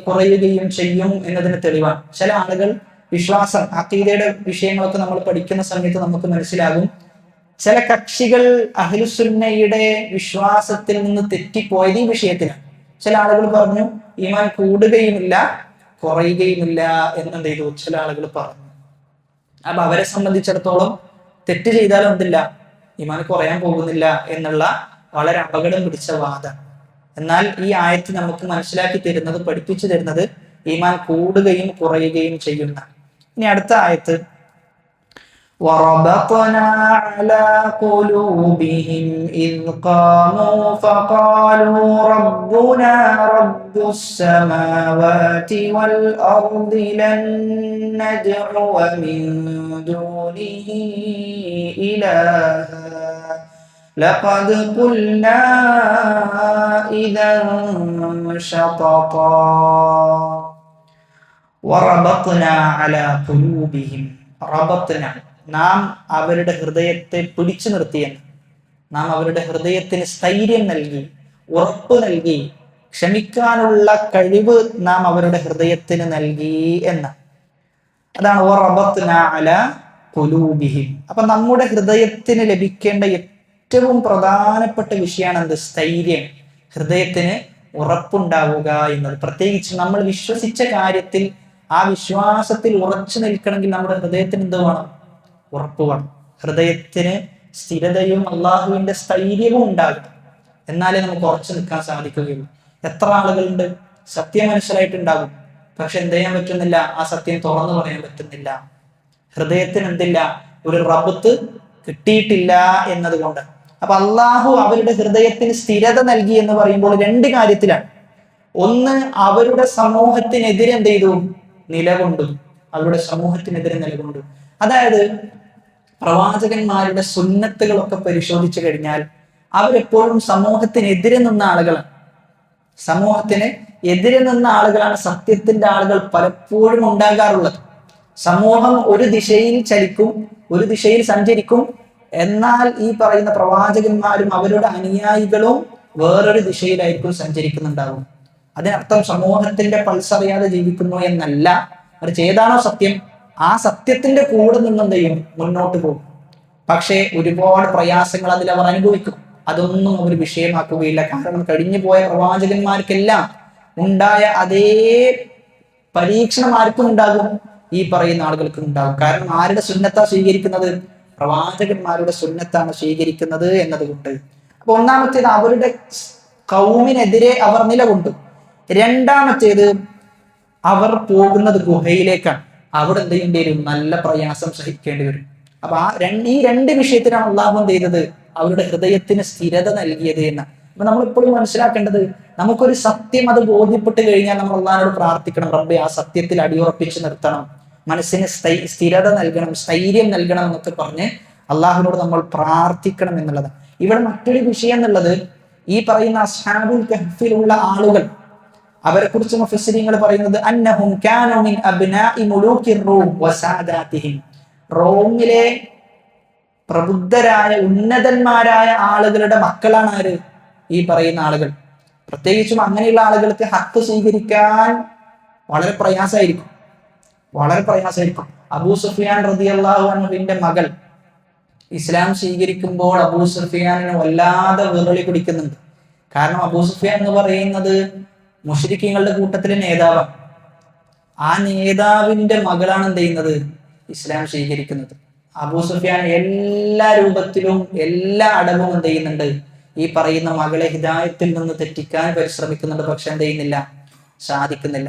കുറയുകയും ചെയ്യും എന്നതിന് തെളിവാണ്. ചില ആളുകൾ വിശ്വാസം, അഖീദയുടെ വിഷയങ്ങളൊക്കെ നമ്മൾ പഠിക്കുന്ന സമയത്ത് നമുക്ക് മനസ്സിലാകും, ചില കക്ഷികൾ അഹ്ലുസുന്നയുടെ വിശ്വാസത്തിൽ നിന്ന് തെറ്റിപ്പോയത് ഈ വിഷയത്തിലാണ്. ചില ആളുകൾ പറഞ്ഞു ഈമാൻ കൂടുകയുമില്ല കുറയുകയുമില്ല എന്നെന്ത് ചെയ്തു, ചില ആളുകൾ പറഞ്ഞു. അപ്പൊ അവരെ സംബന്ധിച്ചിടത്തോളം തെറ്റ് ചെയ്താലും എന്തില്ല, ഈമാൻ കുറയാൻ പോകുന്നില്ല എന്നുള്ള വളരെ അപകടം പിടിച്ച വാദം. എന്നാൽ ഈ ആയത്ത് നമുക്ക് മനസ്സിലാക്കി തരുന്നത്, പഠിപ്പിച്ചു തരുന്നത് ഈമാൻ കൂടുകയും കുറയുകയും ചെയ്യുന്ന. ഇനി അടുത്ത ആയത്ത് وَرَبَطْنَا عَلَى قُلُوبِهِمْ إِذْ قَامُوا فَقَالُوا رَبُّنَا رَبُّ السَّمَاوَاتِ وَالْأَرْضِ لَن نَّدْعُوَ مِن دُونِهِ إِلَٰهًا لَقَدْ قُلْنَا إِذًا شَطَطًا وَرَبَطْنَا عَلَى قُلُوبِهِمْ. റബത്ന, നാം അവരുടെ ഹൃദയത്തെ പിടിച്ചു നിർത്തിയെന്ന്. നാം അവരുടെ ഹൃദയത്തിന് സ്ഥൈര്യം നൽകി, ഉറപ്പ് നൽകി, ക്ഷമിക്കാനുള്ള കഴിവ് നാം അവരുടെ ഹൃദയത്തിന് നൽകി എന്ന്. അതാണ് റബത്ന അലാ ഖുലൂബിഹിം. അപ്പൊ നമ്മുടെ ഹൃദയത്തിന് ലഭിക്കേണ്ട ഏറ്റവും പ്രധാനപ്പെട്ട വിഷയമാണ് എന്ത്? സ്ഥൈര്യം, ഹൃദയത്തിന് ഉറപ്പുണ്ടാവുക എന്നത്. പ്രത്യേകിച്ച് നമ്മൾ വിശ്വസിച്ച കാര്യത്തിൽ ആ വിശ്വാസത്തിൽ ഉറച്ചു നിൽക്കണമെങ്കിൽ നമ്മുടെ ഹൃദയത്തിന് എന്ത് വേണം? ഉറപ്പ് വേണം. ഹൃദയത്തിന് സ്ഥിരതയും അള്ളാഹുവിന്റെ സ്ഥൈര്യവും ഉണ്ടാകണം. എന്നാലേ നമുക്ക് ഉറച്ചു നിൽക്കാൻ സാധിക്കുകയുള്ളൂ. എത്ര ആളുകളുണ്ട് സത്യം മനസ്സിലായിട്ടുണ്ടാകും, പക്ഷെ എന്ത് ചെയ്യാൻ പറ്റുന്നില്ല? ആ സത്യം തുറന്നു പറയാൻ പറ്റുന്നില്ല. ഹൃദയത്തിന് എന്തില്ല? ഒരു റബ്ത്ത് കിട്ടിയിട്ടില്ല എന്നതുകൊണ്ട്. അപ്പൊ അള്ളാഹു അവരുടെ ഹൃദയത്തിന് സ്ഥിരത നൽകി എന്ന് പറയുമ്പോൾ രണ്ട് കാര്യത്തിലാണ്. ഒന്ന്, അവരുടെ സമൂഹത്തിനെതിരെ എന്ത് ചെയ്തു? നിലകൊണ്ടു. അവരുടെ സമൂഹത്തിനെതിരെ നിലകൊണ്ടു. അതായത് പ്രവാചകന്മാരുടെ സുന്നത്തുകളൊക്കെ പരിശോധിച്ചു കഴിഞ്ഞാൽ അവരെപ്പോഴും സമൂഹത്തിനെതിരെ നിന്ന ആളുകളാണ്. സമൂഹത്തിന് എതിരെ നിന്ന ആളുകളാണ് സത്യത്തിന്റെ ആളുകൾ പലപ്പോഴും ഉണ്ടാകാറുള്ളത്. സമൂഹം ഒരു ദിശയിൽ ചലിക്കും, ഒരു ദിശയിൽ സഞ്ചരിക്കും. എന്നാൽ ഈ പറയുന്ന പ്രവാചകന്മാരും അവരുടെ അനുയായികളും വേറൊരു ദിശയിലായിരിക്കും സഞ്ചരിക്കുന്നുണ്ടാവും. അതിനർത്ഥം സമൂഹത്തിന്റെ പൾസ് അറിയാതെ ജീവിക്കുന്നു എന്നല്ല. മറിച്ച് ഏതാണോ സത്യം ആ സത്യത്തിന്റെ കൂടെ നിന്നെന്ത് ചെയ്യും? മുന്നോട്ട് പോകും. പക്ഷേ ഒരുപാട് പ്രയാസങ്ങൾ അതിൽ അവർ അനുഭവിക്കും. അതൊന്നും അവർ വിഷയമാക്കുകയില്ല. കാരണം കഴിഞ്ഞു പോയ പ്രവാചകന്മാർക്കെല്ലാം ഉണ്ടായ അതേ പരീക്ഷണം ആർക്കും ഉണ്ടാകും, ഈ പറയുന്ന ആളുകൾക്കും ഉണ്ടാകും. കാരണം ആരുടെ സുന്നത്താ സ്വീകരിക്കുന്നത്? പ്രവാചകന്മാരുടെ സുന്നത്താണ് സ്വീകരിക്കുന്നത് എന്നതുകൊണ്ട്. അപ്പൊ ഒന്നാമത്തേത് അവരുടെ കൗമിനെതിരെ അവർ നിലകൊണ്ടു. രണ്ടാമത്തേത് അവർ പോകുന്നത് ഗുഹയിലേക്കാണ്. അവിടെ എന്ത് ചെയ്യേണ്ടി വരും? നല്ല പ്രയാസം സഹിക്കേണ്ടി വരും. അപ്പൊ ഈ രണ്ട് വിഷയത്തിലാണ് അള്ളാഹു എന്ത് ചെയ്തത്? അവരുടെ ഹൃദയത്തിന് സ്ഥിരത നൽകിയത് എന്ന്. അപ്പൊ നമ്മളിപ്പോഴും മനസ്സിലാക്കേണ്ടത്, നമുക്കൊരു സത്യം അത് ബോധ്യപ്പെട്ട് കഴിഞ്ഞാൽ നമ്മൾ അള്ളാഹിനോട് പ്രാർത്ഥിക്കണം, റബ്ബേ ആ സത്യത്തിൽ അടിയുറപ്പിച്ച് നിർത്തണം, മനസ്സിന് സ്ഥിരത നൽകണം, സ്ഥൈര്യം നൽകണം എന്നൊക്കെ പറഞ്ഞ് അള്ളാഹുവിനോട് നമ്മൾ പ്രാർത്ഥിക്കണം എന്നുള്ളതാണ്. ഇവിടെ മറ്റൊരു വിഷയം എന്നുള്ളത്, ഈ പറയുന്ന അസ്ഹാബുൽ കഹ്ഫിലുള്ള ആളുകൾ, അവരെ കുറിച്ച് മുഫസ്സിരീങ്ങൾ പറയുന്നത് അന്നഹും കാനൂ മിൻ അബ്നാഇ മുലൂകിർ റൂം വസാദാതിഹിം. റോമിലെ പ്രബുദ്ധരായ ഉന്നതന്മാരായ ആളുകളുടെ മക്കളാണ് ആര്? ഈ പറയുന്ന ആളുകൾ. പ്രത്യേകിച്ചും അങ്ങനെയുള്ള ആളുകൾക്ക് ഹക്ക് സ്വീകരിക്കാൻ വളരെ പ്രയാസമായിരിക്കും, വളരെ പ്രയാസമായിരിക്കും. അബൂ സുഫിയാൻ റളിയല്ലാഹു അൻഹുവിന്റെ മകൾ ഇസ്ലാം സ്വീകരിക്കുമ്പോൾ അബൂ സുഫിയാനിന് വല്ലാതെ വിറളി പിടിക്കുന്നുണ്ട്. കാരണം അബൂ സുഫിയാൻ എന്ന് പറയുന്നത് മുശ്രിക്കീങ്ങളുടെ കൂട്ടത്തിലെ നേതാവാണ്. ആ നേതാവിന്റെ മകളാണ് എന്ത് ചെയ്യുന്നത്? ഇസ്ലാം സ്വീകരിക്കുന്നത്. അബൂ സുഫിയാൻ എല്ലാ രൂപത്തിലും എല്ലാ അടവും എന്ത് ചെയ്യുന്നുണ്ട്? ഈ പറയുന്ന മകളെ ഹിദായത്തിൽ നിന്ന് തെറ്റിക്കാൻ പരിശ്രമിക്കുന്നുണ്ട്. പക്ഷെ എന്ത് ചെയ്യുന്നില്ല? സാധിക്കുന്നില്ല.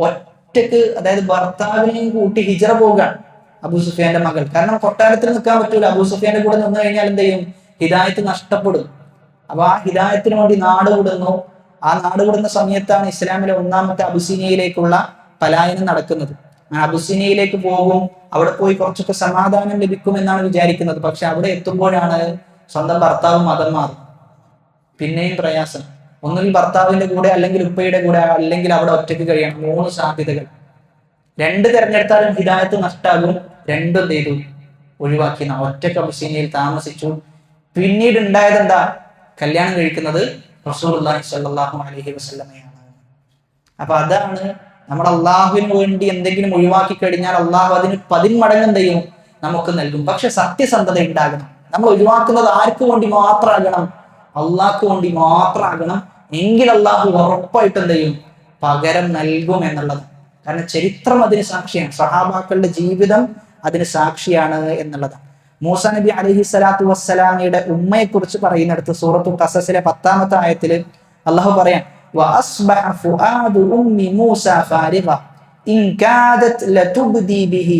ഒറ്റക്ക്, അതായത് ഭർത്താവിനെയും കൂട്ടി ഹിജറ പോവുകയാണ് അബൂ സുഫിയാന്റെ മകൾ. കാരണം കൊട്ടാരത്തിൽ നിൽക്കാൻ പറ്റൂല. അബൂ സുഫിയാന്റെ കൂടെ നിന്ന് കഴിഞ്ഞാൽ എന്ത് ചെയ്യും? ഹിദായത്ത് നഷ്ടപ്പെടും. അപ്പൊ ആ ഹിദായത്തിന് വേണ്ടി നാട് വിടുന്നു. ആ നാട് വിടുന്ന സമയത്താണ് ഇസ്ലാമിലെ ഒന്നാമത്തെ അബുസീനിയയിലേക്കുള്ള പലായനം നടക്കുന്നത്. അബുസീനിയയിലേക്ക് പോകും. അവിടെ പോയി കുറച്ചൊക്കെ സമാധാനം ലഭിക്കുമെന്നാണ് വിചാരിക്കുന്നത്. പക്ഷെ അവിടെ എത്തുമ്പോഴാണ് സ്വന്തം ഭർത്താവ് മതം മാറും. പിന്നെയും പ്രയാസം. ഒന്നുകിൽ ഭർത്താവിന്റെ കൂടെ, അല്ലെങ്കിൽ ഉപ്പയുടെ കൂടെ, അല്ലെങ്കിൽ അവിടെ ഒറ്റയ്ക്ക് കഴിയണം. 3 സാധ്യതകൾ. 2 തിരഞ്ഞെടുത്താലും ഹിദായത്ത് നഷ്ടാകും. 2 എന്ത് ചെയ്തു? ഒഴിവാക്കി. ഒറ്റയ്ക്ക് അബുസീനിയയിൽ താമസിച്ചു. പിന്നീട് ഉണ്ടായത് എന്താ? കല്യാണം കഴിക്കുന്നത് റസൂലുള്ളാഹി സ്വല്ലല്ലാഹു അലൈഹി വസല്ലമയാണ്. അപ്പൊ അതാണ്, നമ്മൾ അള്ളാഹുവിന് വേണ്ടി എന്തെങ്കിലും ഒഴിവാക്കി കഴിഞ്ഞാൽ അള്ളാഹു അതിന് 10 മടങ്ങ് എന്ത് ചെയ്യും? നമുക്ക് നൽകും. പക്ഷെ സത്യസന്ധത ഉണ്ടാകണം. നമ്മൾ ഒഴിവാക്കുന്നത് ആർക്ക് വേണ്ടി മാത്രമാകണം? അള്ളാഹ്ക്ക് വേണ്ടി മാത്രമാകണം. എങ്കിൽ അള്ളാഹു ഉറപ്പായിട്ട് എന്ത് ചെയ്യും? പകരം നൽകും എന്നുള്ളത്. കാരണം ചരിത്രം അതിന് സാക്ഷിയാണ്. സഹാബാക്കളുടെ ജീവിതം അതിന് സാക്ഷിയാണ് എന്നുള്ളതാണ്. മൂസ നബി അലൈഹി സ്വലാത്തു വസ്സലാമയുടെ ഉമ്മയെ കുറിച്ച് പറയുന്നിടത്ത് സൂറത്തു ഖസസിലെ 10-ാമത്തെ ആയത്തില് അള്ളാഹു പറയാൻ, وأصبح فؤاد أم موسى فارغا إن كادت لتبدي به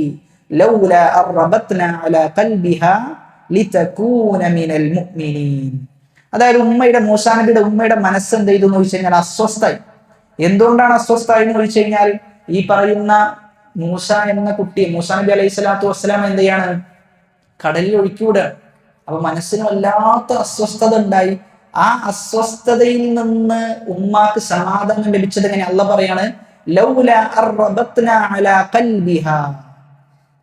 لولا أن ربطنا على قلبها لتكون من المؤمنين. അതായത് മൂസാ നബിയുടെ ഉമ്മയുടെ മനസ്സ് എന്ത് ചെയ്തു എന്ന് ചോദിച്ചു കഴിഞ്ഞാൽ അസ്വസ്ഥായി. എന്തുകൊണ്ടാണ് അസ്വസ്ഥായി എന്ന് ചോദിച്ചു കഴിഞ്ഞാൽ, ഈ പറയുന്ന മൂസ എന്ന കുട്ടി, മൂസാ നബി അലൈഹി സ്വലാത്തു വസ്സലാം എന്ത് ചെയ്യാണ്? കടലിൽ ഒഴുക്കിവിടുകയാണ്. അപ്പൊ മനസ്സിന് വല്ലാത്ത അസ്വസ്ഥത ഉണ്ടായി. ആ അസ്വസ്ഥതയിൽ നിന്ന് ഉമ്മാക്ക് സമാധാനം ലഭിച്ചത് എങ്ങനെ? അള്ളാഹ് പറയാണ്, ലൗലാ അർറബത്നാ അലാ ഖൽബിഹാ.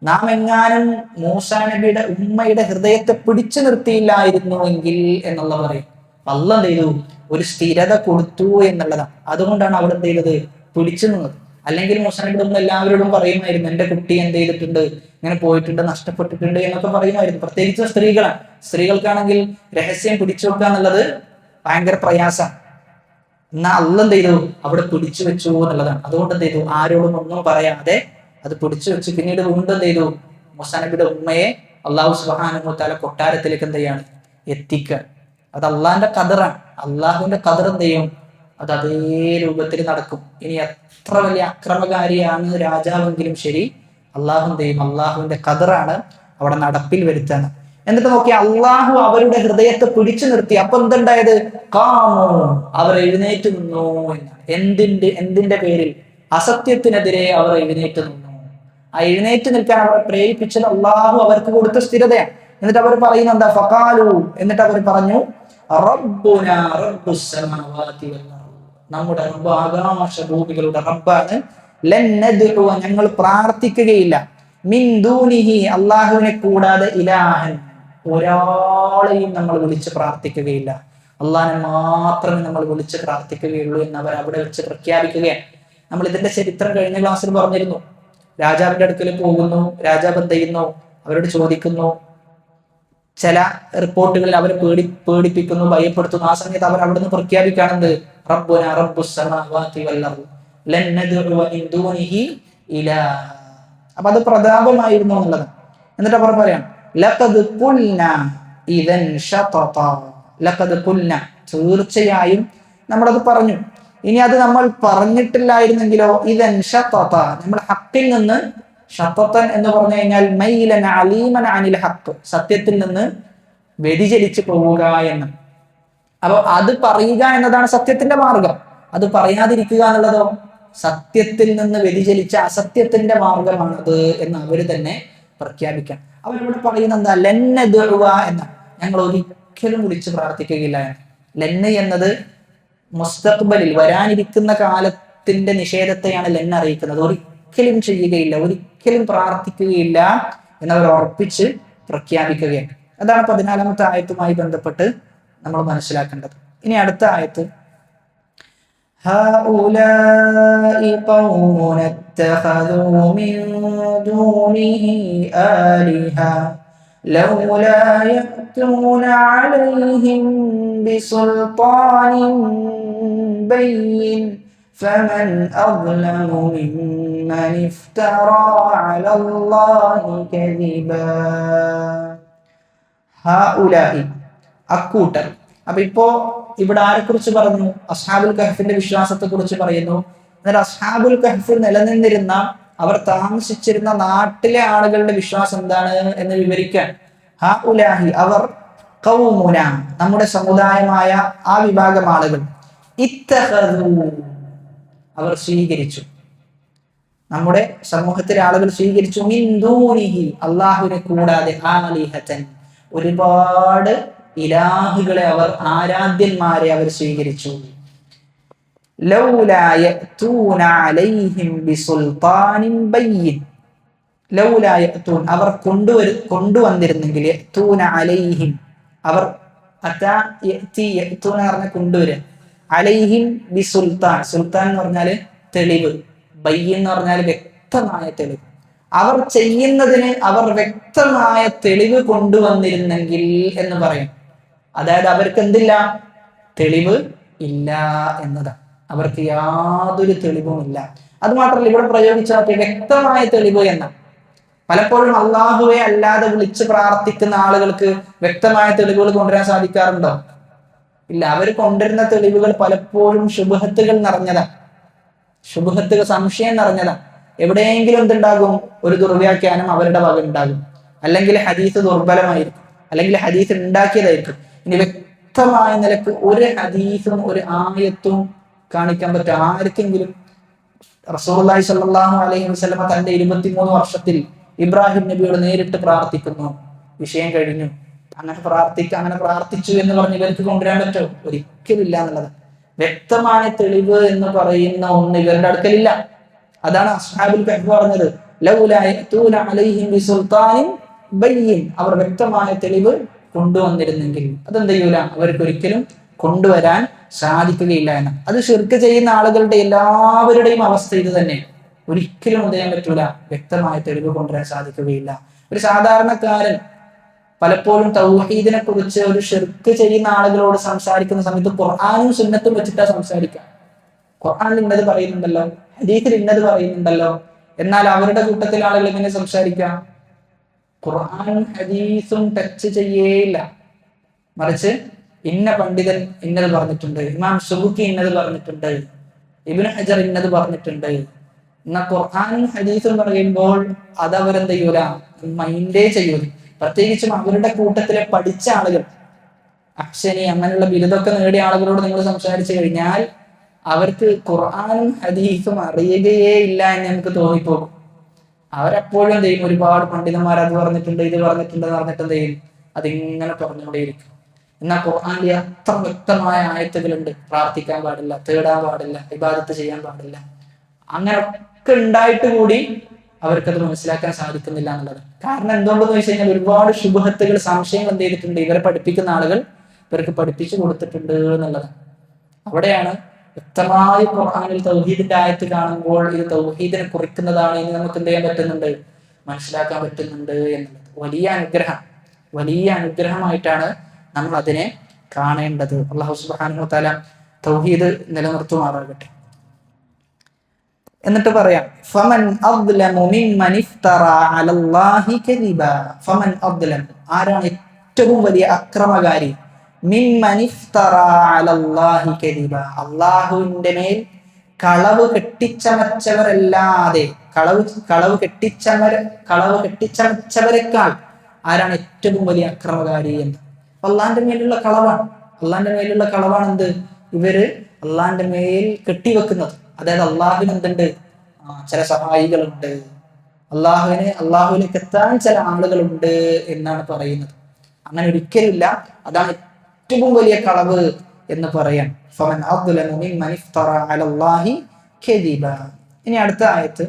നാം എങ്ങാനും മൂസാ നബിയുടെ ഉമ്മയുടെ ഹൃദയത്തെ പിടിച്ചു നിർത്തിയില്ലായിരുന്നുവെങ്കിൽ എന്നുള്ള പറയും. അള്ളാഹ് എന്ത് ചെയ്തു? ഒരു സ്ഥിരത കൊടുത്തു എന്നുള്ളതാണ്. അതുകൊണ്ടാണ് അവിടെ എന്ത് ചെയ്തത്? പിടിച്ചു നിന്നത്. അല്ലെങ്കിൽ മൂസാ നബിയുടെ ഉമ്മ എല്ലാവരോടും പറയുമായിരുന്നു, എന്റെ കുട്ടി എന്ത് ചെയ്തിട്ടുണ്ട്, ഇങ്ങനെ പോയിട്ടുണ്ട്, നഷ്ടപ്പെട്ടിട്ടുണ്ട് എന്നൊക്കെ പറയുമായിരുന്നു. പ്രത്യേകിച്ച് സ്ത്രീകൾക്കാണെങ്കിൽ രഹസ്യം പിടിച്ചു വെക്കുക എന്നുള്ളത് ഭയങ്കര പ്രയാസമാണ്. എന്നാ അള്ളാഹ് എന്ത് ചെയ്തു, അവിടെ പിടിച്ചു വെച്ചു എന്നുള്ളതാണ്. അതുകൊണ്ട് എന്ത് ചെയ്തു, ആരോടും ഒന്നും പറയാതെ അത് പിടിച്ചു വെച്ച് പിന്നീട് വീണ്ടും എന്ത് ചെയ്തു, മൂസാ നബിയുടെ ഉമ്മയെ അള്ളാഹു സുബ്ഹാനഹു വ തആല കൊട്ടാരത്തിലേക്ക് എന്ത് ചെയ്യാണ്, എത്തിക്കുക. അത് അള്ളാഹിന്റെ ഖദറാണ്. അള്ളാഹുവിന്റെ ഖദർ എന്ത് ചെയ്യും, അത് അതേ രൂപത്തിൽ നടക്കും. ഇനി എത്ര വലിയ അക്രമകാരിയാണ് രാജാവെങ്കിലും ശരി, അള്ളാഹു എന്ത് ചെയ്യും, അള്ളാഹുവിന്റെ ഖദറാണ് അവിടെ നടപ്പിൽ വരുത്താണ്. എന്നിട്ട് നോക്കി, അള്ളാഹു അവരുടെ ഹൃദയത്തെ പിടിച്ചു നിർത്തി. അപ്പൊ എന്തുണ്ടായത്, ഖാമൂ, അവർ എഴുന്നേറ്റ് നിന്നു എന്നാണ്. എന്തിന്റെ പേരിൽ, അസത്യത്തിനെതിരെ അവർ എഴുന്നേറ്റ് നിന്നു. ആ എഴുന്നേറ്റ് നിൽക്കാൻ അവരെ പ്രേരിപ്പിച്ചത് അള്ളാഹു അവർക്ക് കൊടുത്ത സ്ഥിരതയാണ്. എന്നിട്ട് അവർ പറയുന്നത് എന്താ, ഫഖാലു, എന്നിട്ട് അവർ പറഞ്ഞു, റബ്ബുനാ റബ്ബുസ് സമാവാതി വൽ അർദ്, നമ്മുടെ റബ്ബ് ആകാശഭൂമികളുടെ റബ്ബാണ്. ലൻ നദ്ഉ, ഞങ്ങൾ പ്രാർത്ഥിക്കുകയില്ല, മിൻ ദൂനിഹി, അള്ളാഹുവിനെ കൂടാതെ, ഇലാഹൻ, ഒരാളെയും നമ്മൾ വിളിച്ച് പ്രാർത്ഥിക്കുകയില്ല, അള്ളാഹിനെ മാത്രമേ നമ്മൾ വിളിച്ച് പ്രാർത്ഥിക്കുകയുള്ളൂ എന്ന് അവർ അവിടെ വെച്ച് പ്രഖ്യാപിക്കുകയാണ്. നമ്മൾ ഇതിന്റെ ചരിത്രം കഴിഞ്ഞ ക്ലാസ്സിൽ പറഞ്ഞിരുന്നു. രാജാവിന്റെ അടുക്കൽ പോകുന്നു, രാജാവ് എന്ത് ചെയ്യുന്നു, അവരോട് ചോദിക്കുന്നു. ചില റിപ്പോർട്ടുകളിൽ അവരെ പേടിപ്പിക്കുന്നു, ഭയപ്പെടുത്തുന്നു. ആ സമയത്ത് അവർ അവിടുന്ന് പ്രഖ്യാപിക്കുകയാണെന്ത്, റബ്ബുനാ റബ്ബുസ് സമാവാതി വൽ അർദ് ലൻ നദ്ഉ മിൻ ദൂനിഹി ഇലാഹ. അപ്പൊ അത് പ്രതാപമായിരുന്നു എന്നുള്ളത്. എന്നിട്ട് അവർ പറയാം, ലഖദ് ഖുൽനാ ഇദൻ ശതത, ലഖദ് ഖുൽനാ, തീർച്ചയായും നമ്മളത് പറഞ്ഞു. ഇനി അത് നമ്മൾ പറഞ്ഞിട്ടില്ലായിരുന്നെങ്കിലോ, ഇദൻ ശതത, നമ്മൾ ഹഖിൽ നിന്ന്, ശതതൻ എന്ന് പറഞ്ഞു കഴിഞ്ഞാൽ മൈലൻ അലീമൻ അനിൽ ഹഖ്, സത്യത്തിൽ നിന്ന് വ്യതിചലിച്ചു പോവുക എന്ന്. അപ്പൊ അത് പറയുക എന്നതാണ് സത്യത്തിന്റെ മാർഗം. അത് പറയാതിരിക്കുക എന്നുള്ളതോ സത്യത്തിൽ നിന്ന് വ്യതിചലിച്ച അസത്യത്തിന്റെ മാർഗമാണത് എന്ന് അവര് തന്നെ പ്രഖ്യാപിക്കാം. അവരിവിടെ പറയുന്നത് എന്താ, ലന്നദുഅ എന്ന, ഞങ്ങൾ ഒരിക്കലും വിളിച്ച് പ്രാർത്ഥിക്കുകയില്ല എന്ന്. ലന്ന് എന്നത് മുസ്തഖ്ബലിൽ വരാനിരിക്കുന്ന കാലത്തിന്റെ നിഷേധത്തെയാണ് ലെന്ന് അറിയിക്കുന്നത്. ഒരിക്കലും ചെയ്യുകയില്ല, ഒരിക്കലും പ്രാർത്ഥിക്കുകയില്ല എന്നവർ ഉറപ്പിച്ച് പ്രഖ്യാപിക്കുകയാണ്. അതാണ് 14-ാമത്തെ ആയത്തുമായി ബന്ധപ്പെട്ട് നമ്മൾ മനസ്സിലാക്കേണ്ടത്. ഇനി അടുത്ത ആയത്ത്, هؤلاء قوم اتخذوا من دونه آلهة لولا يأتون عليهم بسلطان بين فمن أظلم ممن افترى على الله كذبا. هؤلاء, അക്കൂട്ടർ. അപ്പൊ ഇപ്പോ ഇവിടെ ആരെ കുറിച്ച് പറഞ്ഞു, അസ്ഹാബുൽ കഹ്ഫിന്റെ വിശ്വാസത്തെ കുറിച്ച് പറയുന്നു. എന്നാൽ അസ്ഹാബുൽ കഹ്ഫ് നിലനിന്നിരുന്ന, അവർ താമസിച്ചിരുന്ന നാട്ടിലെ ആളുകളുടെ വിശ്വാസം എന്താണ് എന്ന് വിവരിക്കാൻ, ഹഉലാഹി, അവർ, ഖൗമുന, നമ്മുടെ സമുദായമായ ആ വിഭാഗം ആളുകൾ, ഇത്തഖദു, അവർ സ്വീകരിച്ചു, നമ്മുടെ സമൂഹത്തിലെ ആളുകൾ സ്വീകരിച്ചു, മിൻ ദൂനിഹി, അല്ലാഹുവിനെ കൂടാതെ, ആലിഹതൻ, ഒരുപാട് ഇലാഹുകളെ, അവർ ആരാധ്യന്മാരെ അവർ സ്വീകരിച്ചു. ലൗലാ യഅതൂന അലൈഹിം ബിസുൽത്താനിൻ ബയ്യിൻ, ലൗലാ യഅതൂൻ, അവർ കൊണ്ടുവന്നിരുന്നെങ്കിൽ, യഅതൂന അലൈഹിം, അവർ അതാ യഅതി, യഅതൂന പറഞ്ഞ കൊണ്ടുവരിക, അലൈഹിം ബിസുൽത്താൻ, സുൽത്താൻ എന്ന് പറഞ്ഞാൽ തെളിവ്, ബയ്യിൻ എന്ന് പറഞ്ഞാൽ വ്യക്തമായ തെളിവ്. അവർ ചെയ്യുന്നതിന് അവർ വ്യക്തമായ തെളിവ് കൊണ്ടുവന്നിരുന്നെങ്കിൽ എന്ന് പറയും. അതായത് അവർക്ക് എന്തില്ല, തെളിവ് ഇല്ല എന്നതാണ്. അവർക്ക് യാതൊരു തെളിവുമില്ല. അത് മാത്രമല്ല, ഇവിടെ പ്രയോഗിച്ച വ്യക്തമായ തെളിവ് എന്ന, പലപ്പോഴും അള്ളാഹുവെ അല്ലാതെ വിളിച്ച് പ്രാർത്ഥിക്കുന്ന ആളുകൾക്ക് വ്യക്തമായ തെളിവുകൾ കൊണ്ടുവരാൻ സാധിക്കാറുണ്ടോ? ഇല്ല. അവർ കൊണ്ടുവരുന്ന തെളിവുകൾ പലപ്പോഴും ശുബ്ഹത്തുകൾ നിറഞ്ഞതാണ്, ശുബ്ഹത്തുകൾ, സംശയം നിറഞ്ഞതാണ്. എവിടെയെങ്കിലും എന്തുണ്ടാകും, ഒരു ദുർവ്യാഖ്യാനം അവരുടെ വക ഉണ്ടാകും, അല്ലെങ്കിൽ ഹദീസ് ദുർബലമായിരിക്കും, അല്ലെങ്കിൽ ഹദീസ് ഉണ്ടാക്കിയതായിരിക്കും. ഇനി വ്യക്തമായ നിലക്ക് ഒരു ഹദീസും ഒരു ആയത്തും കാണിക്കാൻ പറ്റും ആർക്കെങ്കിലും? റസൂലുള്ളാഹി സ്വല്ലല്ലാഹു അലൈഹി വസല്ലമ തന്റെ 23 വർഷത്തിൽ ഇബ്രാഹിം നബിയോട് നേരിട്ട് പ്രാർത്ഥിക്കുന്നു, വിഷയം കഴിഞ്ഞു. അങ്ങനെ പ്രാർത്ഥിച്ചു എന്ന് പറഞ്ഞ് ഇവർക്ക് കൊണ്ടുവരാൻ പറ്റുമോ? ഒരിക്കലും ഇല്ല എന്നുള്ളത്. വ്യക്തമായ തെളിവ് എന്ന് പറയുന്ന ഒന്ന് ഇവരുടെ അടുക്കലില്ല. അതാണ് അസ്ഹാബുൽ കഹ്ഫ് പറഞ്ഞത്, ലൗലാ യഅതൂന അലൈഹിം ബിസുൽത്താനിൻ ബയ്യിൻ, അവർ വ്യക്തമായ തെളിവ് കൊണ്ടുവന്നിരുന്നെങ്കിൽ. അതെന്ത് ചെയ്യൂല, അവർക്ക് ഒരിക്കലും കൊണ്ടുവരാൻ സാധിക്കുകയില്ല എന്ന്. അത് ശിർക്ക് ചെയ്യുന്ന ആളുകളുടെ എല്ലാവരുടെയും അവസ്ഥ ഇത് തന്നെ. ഒരിക്കലും എന്ത് ചെയ്യാൻ പറ്റൂല, വ്യക്തമായ തെളിവ് കൊണ്ടുവരാൻ സാധിക്കുകയില്ല. ഒരു സാധാരണക്കാരൻ പലപ്പോഴും തൗഹീദിനെ കുറിച്ച് ഒരു ശിർക്ക് ചെയ്യുന്ന ആളുകളോട് സംസാരിക്കുന്ന സമയത്ത് ഖുർആനും സുന്നത്തും വെച്ചിട്ടാ സംസാരിക്കുക. ഖുർആനിൽ ഇന്നത് പറയുന്നുണ്ടല്ലോ, ഹദീസിൽ ഇന്നത് പറയുന്നുണ്ടല്ലോ. എന്നാൽ അവരുടെ കൂട്ടത്തിൽ ആളുകൾ എങ്ങനെ സംസാരിക്കാം? ഖുർആനും ഹദീസും ടച്ച് ചെയ്യേയില്ല. മറിച്ച് ഇന്ന പണ്ഡിതൻ ഇന്നത് പറഞ്ഞിട്ടുണ്ട്, ഇമാം സുബുക്കി ഇന്നത് പറഞ്ഞിട്ടുണ്ട്, ഇബ്നു ഹജർ ഇന്നത് പറഞ്ഞിട്ടുണ്ട്. എന്നാൽ ഖുർആനും ഹദീസും പറയുമ്പോൾ അത് അവരെന്ത് ചെയ്യൂല, മൈൻഡേ ചെയ്യൂല. പ്രത്യേകിച്ചും അവരുടെ കൂട്ടത്തിലെ പഠിച്ച ആളുകൾ, അക്ഷനി അങ്ങനെയുള്ള ബിരുദമൊക്കെ നേടിയ ആളുകളോട് നിങ്ങൾ സംസാരിച്ചു കഴിഞ്ഞാൽ അവർക്ക് ഖുർആനും ഹദീസും അറിയുകയേ ഇല്ല എന്ന് നമുക്ക് തോന്നിപ്പോകും. അവരെപ്പോഴും എന്ത് ചെയ്യും, ഒരുപാട് പണ്ഡിതന്മാർ അത് പറഞ്ഞിട്ടുണ്ട് ഇത് പറഞ്ഞിട്ടുണ്ട് എന്ന് പറഞ്ഞിട്ട് എന്ത് ചെയ്യും, അതിങ്ങനെ പറഞ്ഞുകൊണ്ടേയിരിക്കും. എന്നാൽ ഖുർആനിൽ അത്ര വ്യക്തമായ ആയത്തുകളുണ്ട്. പ്രാർത്ഥിക്കാൻ പാടില്ല, തേടാൻ പാടില്ല, ഇബാദത്ത് ചെയ്യാൻ പാടില്ല. അങ്ങനെയൊക്കെ ഉണ്ടായിട്ട് കൂടി അവർക്കത് മനസ്സിലാക്കാൻ സാധിക്കുന്നില്ല എന്നുള്ളത്. കാരണം എന്തുകൊണ്ടെന്ന് വെച്ച് കഴിഞ്ഞാൽ ഒരുപാട് ശുഭഹത്തുകൾ, സംശയങ്ങൾ എന്ത് ചെയ്തിട്ടുണ്ട്, ഇവരെ പഠിപ്പിക്കുന്ന ആളുകൾ ഇവർക്ക് പഠിപ്പിച്ചു കൊടുത്തിട്ടുണ്ട് എന്നുള്ളത്. അവിടെയാണ് വ്യക്തമായി ഖുർആനിൽ തൗഹീദിന്റെ ആയത്ത് കാണുമ്പോൾ ഇത് തൗഹീദിനെ കുറിക്കുന്നതാണ് എന്ന് നമുക്ക് എന്ത് ചെയ്യാൻ പറ്റുന്നുണ്ട്, മനസ്സിലാക്കാൻ പറ്റുന്നുണ്ട് എന്നുള്ളത്. വലിയ അനുഗ്രഹമായിട്ടാണ് നമ്മൾ അതിനെ കാണേണ്ടത്. അല്ലാഹു സുബ്ഹാനഹു വ തആല തൗഹീദ് നിലനിർത്തുമാറാകട്ടെ. എന്നിട്ട് പറയാം, ഫമൻ അദ്ലമു മിമ്മൻ ഇഫ്തറ അലല്ലാഹി കദിബ. ഫമൻ അദ്ലമു, ആരാണ് ഏറ്റവും വലിയ അക്രമകാരി? മിമ്മൻ ഇഫ്തറ അലല്ലാഹി കദിബ, അല്ലാഹുവിന്റെ മേൽ കളവ് കെട്ടിച്ചമച്ചവരല്ലാതെ, കളവ് കെട്ടിച്ചമച്ചവരെക്കാൾ ആരാണ് ഏറ്റവും വലിയ അക്രമകാരി എന്ന്. അള്ളാന്റെ മേലുള്ള കളവാണ്. അള്ളാന്റെ മേലുള്ള കളവാണ് എന്ത്, ഇവര് അള്ളാന്റെ മേൽ കെട്ടിവെക്കുന്നത്. അതായത് അള്ളാഹുവിന് എന്തുണ്ട്, ചില സഹായികളുണ്ട്, അള്ളാഹുവിലേക്ക് എത്താൻ ചില ആളുകളുണ്ട് എന്നാണ് പറയുന്നത്. അങ്ങനെ ഒരിക്കലില്ല. അതാണ് ഏറ്റവും വലിയ കളവ് എന്ന് പറയാൻ. ഫമൻ അദ്ലമു മിമ്മൻ ഇഫ്തറ അലല്ലാഹി കദിബ. ഇനി അടുത്ത ആയത്ത്,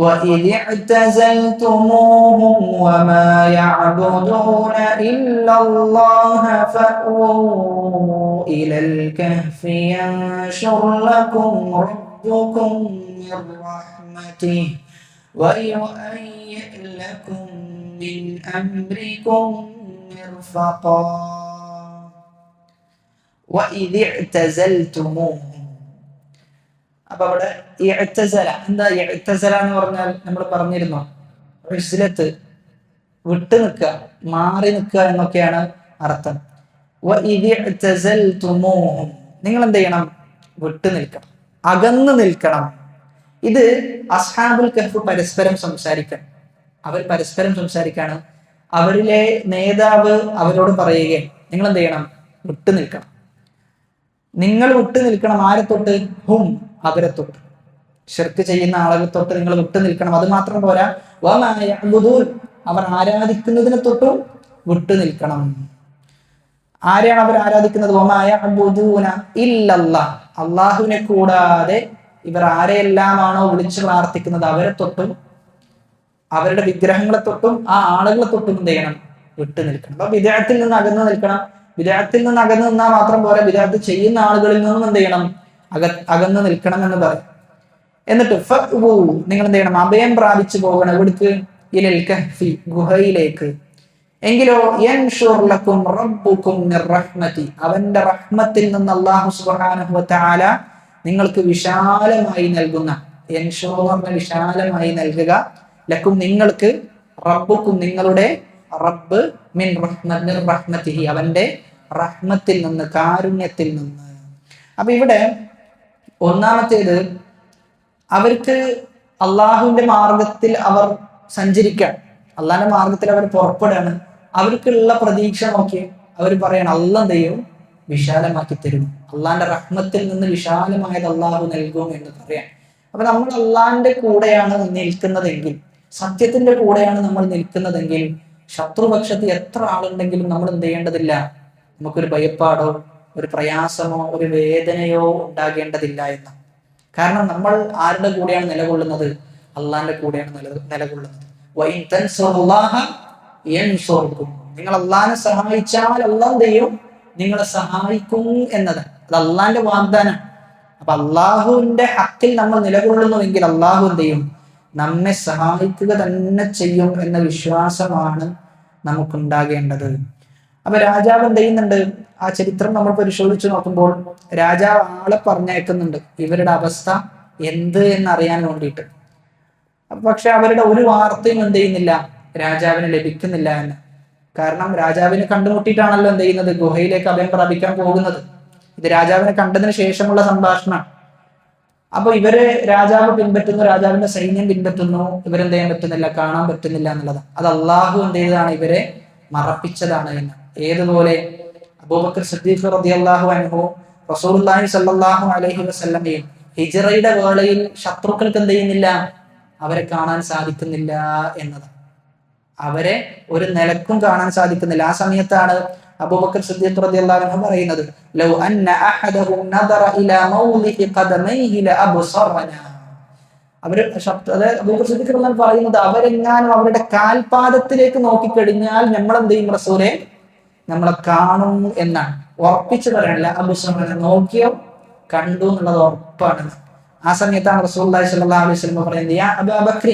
وَإِذِ اعْتَزَلْتُمُوهُمْ وَمَا يَعْبُدُونَ إِلَّا اللَّهَ فَأْوُوا إِلَى الْكَهْفِ يَنشُرْ لَكُمْ رَبُّكُمْ مِنْ رَحْمَتِهِ وَيُهَيِّئْ لَكُمْ مِنْ أَمْرِكُمْ مِرْفَقًا. وَإِذِ اعْتَزَلْتُمُوهُمْ. അപ്പൊ അവിടെ ഇഅ്തസല, എന്താ ഇഅ്തസല എന്ന് പറഞ്ഞാൽ നമ്മൾ പറഞ്ഞിരുന്നു, ഇസ്ലത്ത് വിട്ടു നിൽക്കുക, മാറി നിൽക്കുക എന്നൊക്കെയാണ് അർത്ഥം. വഇദ് ഇഅ്തസൽതുമൂഹും, നിങ്ങൾ എന്ത് ചെയ്യണം, വിട്ടു നിൽക്കണം, അകന്നു നിൽക്കണം. ഇത് അസ്ഹാബുൽ കഹ്ഫ് പരസ്പരം സംസാരിക്കണം. അവർ പരസ്പരം സംസാരിക്കാണ്. അവരിലെ നേതാവ് അവരോട് പറയുകയാണ്, നിങ്ങൾ എന്ത് ചെയ്യണം, വിട്ടു നിൽക്കണം. നിങ്ങൾ വിട്ടു നിൽക്കണം. ആരെ തൊട്ട്? ഹും, അവരെ തൊട്ട്, ശിർക്ക് ചെയ്യുന്ന ആളുകൾ തൊട്ട് നിങ്ങൾ വിട്ടു നിൽക്കണം. അത് മാത്രം പോരാ, വമാ യഅ്ബുദൂൻ, അവർ ആരാധിക്കുന്നതിനെ തൊട്ടും വിട്ടു നിൽക്കണം. ആരെയാണ് അവർ ആരാധിക്കുന്നത്? വമാ യഅ്ബുദൂന ഇല്ലല്ലാഹ്, അല്ലാഹുവിനെ കൂടാതെ ഇവർ ആരെയെല്ലാമാണോ വിളിച്ചു പ്രാർത്ഥിക്കുന്നത് അവരെ തൊട്ടും അവരുടെ വിഗ്രഹങ്ങളെ തൊട്ടും ആ ആളുകളെ തൊട്ടും എന്ത് ചെയ്യണം, വിട്ടു നിൽക്കണം. അപ്പൊ ബിദ്അത്തിൽ നിന്ന് അകന്നു നിൽക്കണം. ബിദ്അത്തിൽ നിന്ന് അകന്നു നിന്നാൽ മാത്രം പോരാ, ബിദ്അത്ത് ചെയ്യുന്ന ആളുകളിൽ നിന്നും എന്ത് ചെയ്യണം, അകന്നു നിൽക്കണം എന്ന് പറയും. എന്നിട്ട് ഫഅ്വൂ, നിങ്ങൾ എന്ത് ചെയ്യണം, അഭയം പ്രാപിച്ചു പോകണം. എവിടേക്ക്? ഇലൽ കഹ്ഫി, ഗുഹയിലേക്ക്. എങ്കിലോ യൻഷുർ ലക്കും റബ്ബുക്കും മിർ റഹ്മതി, അവന്റെ റഹ്മത്തിൽ നിന്ന് അല്ലാഹു സുബ്ഹാനഹു വ തആല നിങ്ങൾക്ക് വിശാലമായി നൽകുന്ന, യൻഷുർ എന്ന് പറഞ്ഞാൽ വിശാലമായി നൽകുക, ലക്കും നിങ്ങൾക്ക്, റബ്ബുക്കും നിങ്ങളുടെ റബ്ബ്, മിൻ റഹ്മതിഹി അവന്റെ റഹ്മത്തിൽ നിന്ന്, കാരുണ്യത്തിൽ നിന്ന്. അപ്പൊ ഇവിടെ ഒന്നാമത്തേത്, അവർക്ക് അള്ളാഹുവിന്റെ മാർഗത്തിൽ അവർ സഞ്ചരിക്കാൻ, അള്ളാഹിന്റെ മാർഗത്തിൽ അവർ പുറപ്പെടാണ്. അവർക്കുള്ള പ്രതീക്ഷ നോക്കി അവർ പറയണം, അള്ളാഹ് ദൈവം വിശാലമാക്കി തരും, അള്ളാഹിന്റെ റഹ്മത്തിൽ നിന്ന് വിശാലമായത് അള്ളാഹു നൽകും എന്ന് പറയാൻ. അപ്പൊ നമ്മൾ അള്ളാഹിന്റെ കൂടെയാണ് നിൽക്കുന്നതെങ്കിൽ, സത്യത്തിന്റെ കൂടെയാണ് നമ്മൾ നിൽക്കുന്നതെങ്കിൽ, ശത്രുപക്ഷത്ത് എത്ര ആളുണ്ടെങ്കിലും നമ്മൾ എന്ത് ചെയ്യേണ്ടതില്ല, നമുക്കൊരു ഭയപ്പാടോ ഒരു പ്രയാസമോ ഒരു വേദനയോ ഉണ്ടാകേണ്ടതില്ല എന്ന്. കാരണം നമ്മൾ ആരുടെ കൂടെയാണ് നിലകൊള്ളുന്നത്? അള്ളാഹിന്റെ കൂടെയാണ് നിലകൊള്ളുന്നത്. വഇൻ തൻസുറുല്ലാഹ യൻസുറുക്കും, നിങ്ങൾ അള്ളാഹിനെ സഹായിച്ചാൽ അള്ളാഹ് ചെയ്യും നിങ്ങളെ സഹായിക്കും എന്നത്. അത് അള്ളാന്റെ വാഗ്ദാനം. അപ്പൊ അള്ളാഹുവിന്റെ ഹക്കിൽ നമ്മൾ നിലകൊള്ളുന്നുവെങ്കിൽ അള്ളാഹു എന്ത് ചെയ്യും? നമ്മെ സഹായിക്കുക തന്നെ ചെയ്യും എന്ന വിശ്വാസമാണ് നമുക്കുണ്ടാകേണ്ടത്. അപ്പൊ രാജാവ് എന്ത് ചെയ്യുന്നുണ്ട്? ആ ചരിത്രം നമ്മൾ പരിശോധിച്ച് നോക്കുമ്പോൾ രാജാവ് ആളെ പറഞ്ഞയക്കുന്നുണ്ട് ഇവരുടെ അവസ്ഥ എന്ത് എന്നറിയാൻ വേണ്ടിയിട്ട്. പക്ഷെ അവരുടെ ഒരു വാർത്തയും എന്ത് ചെയ്യുന്നില്ല, രാജാവിന് ലഭിക്കുന്നില്ല എന്ന്. കാരണം രാജാവിനെ കണ്ടുമുട്ടിയിട്ടാണല്ലോ എന്ത് ചെയ്യുന്നത്, ഗുഹയിലേക്ക് അഭയം പ്രാപിക്കാൻ പോകുന്നത്. ഇത് രാജാവിനെ കണ്ടതിന് ശേഷമുള്ള സംഭാഷണം. അപ്പൊ ഇവരെ രാജാവ് പിൻപറ്റുന്നു, രാജാവിന്റെ സൈന്യം പിൻപറ്റുന്നു. ഇവരെന്ത് ചെയ്യാൻ പറ്റുന്നില്ല, കാണാൻ പറ്റുന്നില്ല എന്നുള്ളത്. അത് അള്ളാഹു എന്ത് ചെയ്തതാണ്, ഇവരെ മറപ്പിച്ചതാണ് എന്ന്. ഏതുപോലെ അബൂബക്കർ സിദ്ദീഖ് റളിയല്ലാഹു അൻഹു റസൂലുള്ളാഹി സ്വല്ലല്ലാഹു അലൈഹി വസല്ലമയും ഹിജ്റയുടെ വേളയിൽ ശത്രുക്കൾക്ക് എന്ത് ചെയ്യുന്നില്ല, അവരെ കാണാൻ സാധിക്കുന്നില്ല എന്നത്. അവരെ ഒരു നിലക്കും കാണാൻ സാധിക്കുന്നില്ല. ആ സമയത്താണ് അബൂബക്കർ സിദ്ദീഖ് റളിയല്ലാഹു അൻഹു പറയുന്നത്, ലൗ അന്ന അഹദഹും നദറ ഇലാ മൗളിഇ ഖദമൈഹി ലഅബ്സറനാ. അബൂബക്കർ സിദ്ദീഖ് റളിയല്ലാഹു അൻഹു പറയുന്നത്, അവരെങ്ങാനും അവരുടെ കാൽപാദത്തിലേക്ക് നോക്കിക്കഴിഞ്ഞാൽ നമ്മൾ എന്ത് ചെയ്യും റസൂലെ, നമ്മളെ കാണും എന്നാണ്. ഉറപ്പിച്ചു പറയണില്ല, അബ്സറന നോക്കിയോ കണ്ടു എന്നുള്ളത് ഉറപ്പാണ്. ആ സമയത്താണ് റസൂലുള്ളാഹി സ്വല്ലല്ലാഹു അലൈഹി വസല്ലം പറയുന്നത്, യാ അബൂബക്കർ,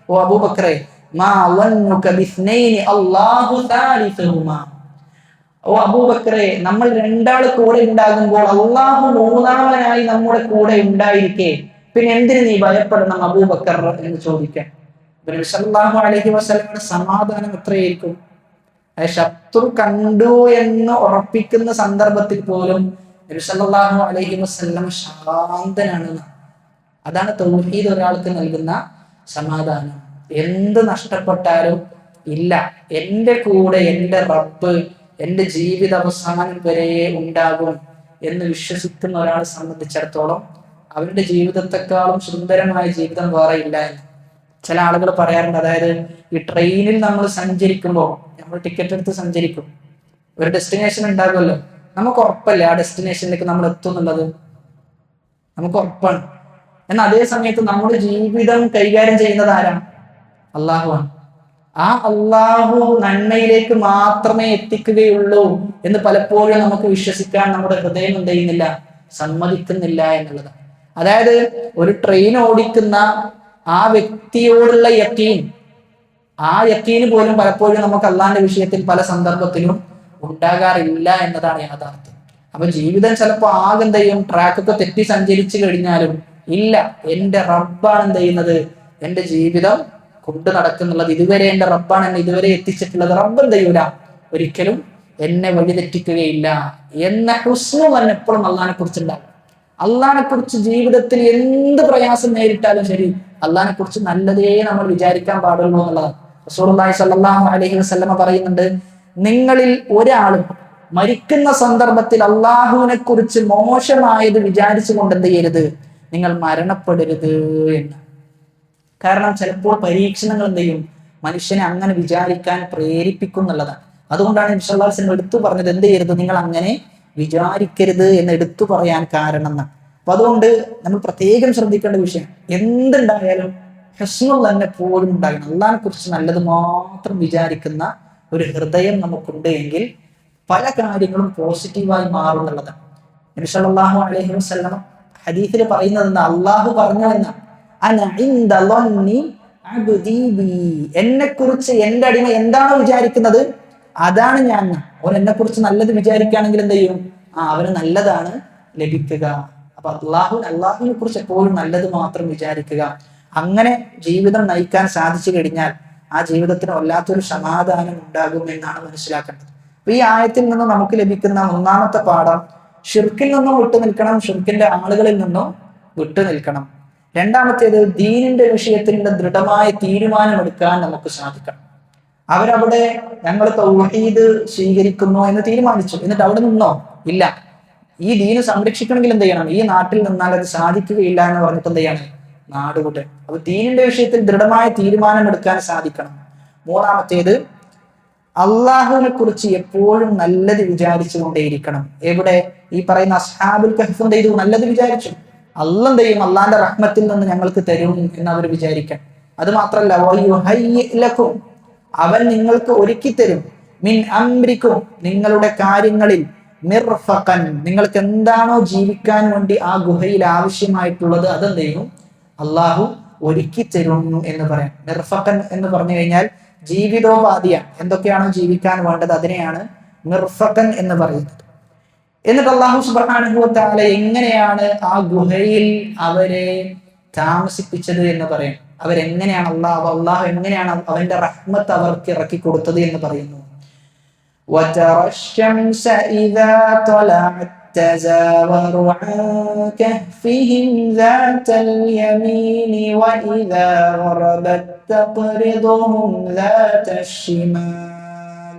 ഓ അബൂബക്കറെ, മാ വന്നുക ബിസ്നൈനി അല്ലാഹു സാലിസുഹുമാ. ഓ അബൂബക്കറെ, നമ്മൾ രണ്ടാള് കൂടെ ഉണ്ടാകുമ്പോൾ അള്ളാഹു മൂന്നാമനായി നമ്മുടെ കൂടെ ഉണ്ടായിരിക്കെ പിന്നെ എന്തിനു നീ ഭയപ്പെടണം അബൂബക്കർ എന്ന് ചോദിക്കാൻ. നബി സല്ലല്ലാഹു അലൈഹി വസല്ലമയുടെ സമാധാനം എത്രയായിരിക്കും. ശത്രു കണ്ടു എന്ന് ഉറപ്പിക്കുന്ന സന്ദർഭത്തിൽ പോലും നബി സല്ലല്ലാഹു അലൈഹി വസല്ലം ശാന്തനാണ്. അതാണ് തൗഹീദ് ഒരാൾക്ക് നൽകുന്ന സമാധാനം. എന്ത് നഷ്ടപ്പെട്ടാലും ഇല്ല, എൻ്റെ കൂടെ എൻ്റെ റബ്ബ് എൻ്റെ ജീവിത അവസാനം വരെ ഉണ്ടാകും എന്ന് വിശ്വസിക്കുന്ന ഒരാളെ സംബന്ധിച്ചിടത്തോളം അവരുടെ ജീവിതത്തെക്കാളും സുന്ദരമായ ജീവിതം വേറെ ഇല്ല എന്ന് ചില ആളുകൾ പറയാറുണ്ട്. അതായത് ഈ ട്രെയിനിൽ നമ്മൾ സഞ്ചരിക്കുമ്പോൾ, നമ്മൾ ടിക്കറ്റ് എടുത്ത് സഞ്ചരിക്കും, ഒരു ഡെസ്റ്റിനേഷൻ ഉണ്ടാകുമല്ലോ, നമുക്ക് ഉറപ്പല്ലേ ആ ഡെസ്റ്റിനേഷനിലേക്ക് നമ്മൾ എത്തും എന്നുള്ളത്, നമുക്ക് ഉറപ്പാണ്. എന്നാൽ അതേ സമയത്ത് നമ്മുടെ ജീവിതം കൈകാര്യം ചെയ്യുന്നത് ആരാണ്? അള്ളാഹുവാണ്. ആ അള്ളാഹു നന്മയിലേക്ക് മാത്രമേ എത്തിക്കുകയുള്ളൂ എന്ന് പലപ്പോഴും നമുക്ക് വിശ്വസിക്കാൻ നമ്മുടെ ഹൃദയം എന്ത് ചെയ്യുന്നില്ല, സമ്മതിക്കുന്നില്ല എന്നുള്ളത്. അതായത് ഒരു ട്രെയിൻ ഓടിക്കുന്ന ആ വ്യക്തിയോടുള്ള യക്കീൻ, ആ യക്കീന് പോലും പലപ്പോഴും നമുക്ക് അള്ളാഹിന്റെ വിഷയത്തിൽ പല സന്ദർഭത്തിലും ഉണ്ടാകാറില്ല എന്നതാണ് യാഥാർത്ഥ്യം. അപ്പൊ ജീവിതം ചിലപ്പോൾ ആകെ എന്ത് ചെയ്യും, ട്രാക്കൊക്കെ തെറ്റി സഞ്ചരിച്ചു കഴിഞ്ഞാലും ഇല്ല, എൻ്റെ റബ്ബാണ് എന്ത് ചെയ്യുന്നത്, എൻ്റെ ജീവിതം കൊണ്ടു നടക്കുന്നുള്ളത്. ഇതുവരെ എൻ്റെ റബ്ബാണ് എന്നെ ഇതുവരെ എത്തിച്ചിട്ടുള്ളത്. റബ്ബ് എന്ത് ചെയ്യൂല, ഒരിക്കലും എന്നെ വഴിതെറ്റിക്കുകയില്ല എന്ന ഹുസ്നു തന്നെ എപ്പോഴും അള്ളാഹിനെ കുറിച്ചുണ്ടാകും. അള്ളാഹിനെ കുറിച്ച് ജീവിതത്തിൽ എന്ത് പ്രയാസം നേരിട്ടാലും ശരി, അള്ളാഹിനെ കുറിച്ച് നല്ലതേ നമ്മൾ വിചാരിക്കാൻ പാടുള്ളൂ എന്നുള്ളതാണ്. റസൂലുള്ളാഹി സ്വല്ലല്ലാഹു അലൈഹി വസല്ലമ പറയുന്നുണ്ട്, നിങ്ങളിൽ ഒരാളും മരിക്കുന്ന സന്ദർഭത്തിൽ അള്ളാഹുവിനെ കുറിച്ച് മോശമായത് വിചാരിച്ചു കൊണ്ട് എന്ത് ചെയ്യരുത്, നിങ്ങൾ മരണപ്പെടരുത് എന്ന്. കാരണം ചിലപ്പോൾ പരീക്ഷണങ്ങൾ എന്ത് ചെയ്യും, മനുഷ്യനെ അങ്ങനെ വിചാരിക്കാൻ പ്രേരിപ്പിക്കും എന്നുള്ളതാണ്. അതുകൊണ്ടാണ് നബി സല്ലല്ലാഹു അലൈഹി വസല്ലം എടുത്തു പറഞ്ഞത്, എന്ത് ചെയ്യരുത്, നിങ്ങൾ അങ്ങനെ വിചാരിക്കരുത് എന്ന് എടുത്തു പറയാൻ കാരണം എന്നാണ്. അപ്പൊ അതുകൊണ്ട് നമ്മൾ പ്രത്യേകം ശ്രദ്ധിക്കേണ്ട വിഷയം, എന്തുണ്ടായാലും ഹുസ്നുൽ തന്നെ പോലും ഉണ്ടാകണം. അള്ളാഹിനെ കുറിച്ച് നല്ലത് മാത്രം വിചാരിക്കുന്ന ഒരു ഹൃദയം നമുക്കുണ്ട് എങ്കിൽ പല കാര്യങ്ങളും പോസിറ്റീവായി മാറും എന്നുള്ളതാണ്. നബി സല്ലല്ലാഹു അലൈഹി വസല്ലം ഹദീസിൽ പറയുന്നത് എന്താ, അള്ളാഹു പറഞ്ഞു എന്ന, എന്നെ കുറിച്ച് എൻ്റെ അടിമ എന്താണോ വിചാരിക്കുന്നത് അതാണ് ഞാൻ. അവൻ എന്നെ കുറിച്ച് നല്ലത് വിചാരിക്കുകയാണെങ്കിൽ എന്ത് ചെയ്യും, അവന് നല്ലതാണ് ലഭിക്കുക. അപ്പൊ അള്ളാഹുവിനെ കുറിച്ച് എപ്പോഴും നല്ലത് മാത്രം വിചാരിക്കുക. അങ്ങനെ ജീവിതം നയിക്കാൻ സാധിച്ചു കഴിഞ്ഞാൽ ആ ജീവിതത്തിന് വല്ലാത്തൊരു സമാധാനം ഉണ്ടാകും എന്നാണ് മനസ്സിലാക്കേണ്ടത്. അപ്പൊ ഈ ആയത്തിൽ നിന്ന് നമുക്ക് ലഭിക്കുന്ന ഒന്നാമത്തെ പാഠം, ഷിർക്കിൽ നിന്നും വിട്ടു നിൽക്കണം, ഷിർക്കിന്റെ ആളുകളിൽ നിന്നും വിട്ടു നിൽക്കണം. രണ്ടാമത്തേത്, ദീനിന്റെ വിഷയത്തിന്റെ ദൃഢമായ തീരുമാനമെടുക്കാൻ നമുക്ക് സാധിക്കണം. അവരവിടെ ഞങ്ങൾ തൗഹീദ് സ്വീകരിക്കുന്നു എന്ന് തീരുമാനിച്ചു, എന്നിട്ട് അവിടെ നിന്നോ, ഇല്ല, ഈ ദീന് സംരക്ഷിക്കണമെങ്കിൽ എന്ത് ചെയ്യണം, ഈ നാട്ടിൽ നിന്നാൽ അത് സാധിക്കുകയില്ല എന്ന് പറഞ്ഞിട്ട് എന്ത് ചെയ്യണം, നാടുകൂട്ടെ. അപ്പൊ ദീനിന്റെ വിഷയത്തിൽ ദൃഢമായ തീരുമാനമെടുക്കാൻ സാധിക്കണം. മൂന്നാമത്തേത്, അള്ളാഹുവിനെ കുറിച്ച് എപ്പോഴും നല്ലത് വിചാരിച്ചു കൊണ്ടേയിരിക്കണം. എവിടെ, ഈ പറയുന്ന അസ്ഹാബുൽ കഹ്ഫ് എന്ത് ചെയ്തു, നല്ലത് വിചാരിച്ചു. അള്ളാഹ് എന്ത് ചെയ്യും, അള്ളാന്റെ റഹ്മത്തിൽ നിന്ന് ഞങ്ങൾക്ക് തരും എന്ന് അവർ വിചാരിക്കാൻ. അത് മാത്രല്ല, അവൻ നിങ്ങൾക്ക് ഒരുക്കി തരും, മിൻ അംരിക്കും, നിങ്ങളുടെ കാര്യങ്ങളിൽ, മിർഫഖൻ, നിങ്ങൾക്ക് എന്താണോ ജീവിക്കാൻ വേണ്ടി ആ ഗുഹയിൽ ആവശ്യമായിട്ടുള്ളത് അതെന്ത് ചെയ്യും, അള്ളാഹു ഒരുക്കി തരും എന്ന് പറയാം. മിർഫഖൻ എന്ന് പറഞ്ഞു കഴിഞ്ഞാൽ ജീവിതോപാധിയാണ്. എന്തൊക്കെയാണോ ജീവിക്കാൻ വേണ്ടത് അതിനെയാണ് മിർഫഖൻ എന്ന് പറയുന്നത്. എന്നിട്ട് അള്ളാഹു സുബ്ഹാനഹു വ തആല എങ്ങനെയാണ് ആ ഗുഹയിൽ അവരെ താമസിപ്പിച്ചത് എന്ന് പറയും. അവരെങ്ങനെയാണ് അള്ളാഹു എങ്ങനെയാണ് അവന്റെ റഹ്മത്ത് അവർക്ക് ഇറക്കി കൊടുത്തത് എന്ന് പറയുന്നു. وترى الشمس إذا طلعت تزاور عن كهفهم ذات اليمين وإذا غربت تقرضهم ذات الشمال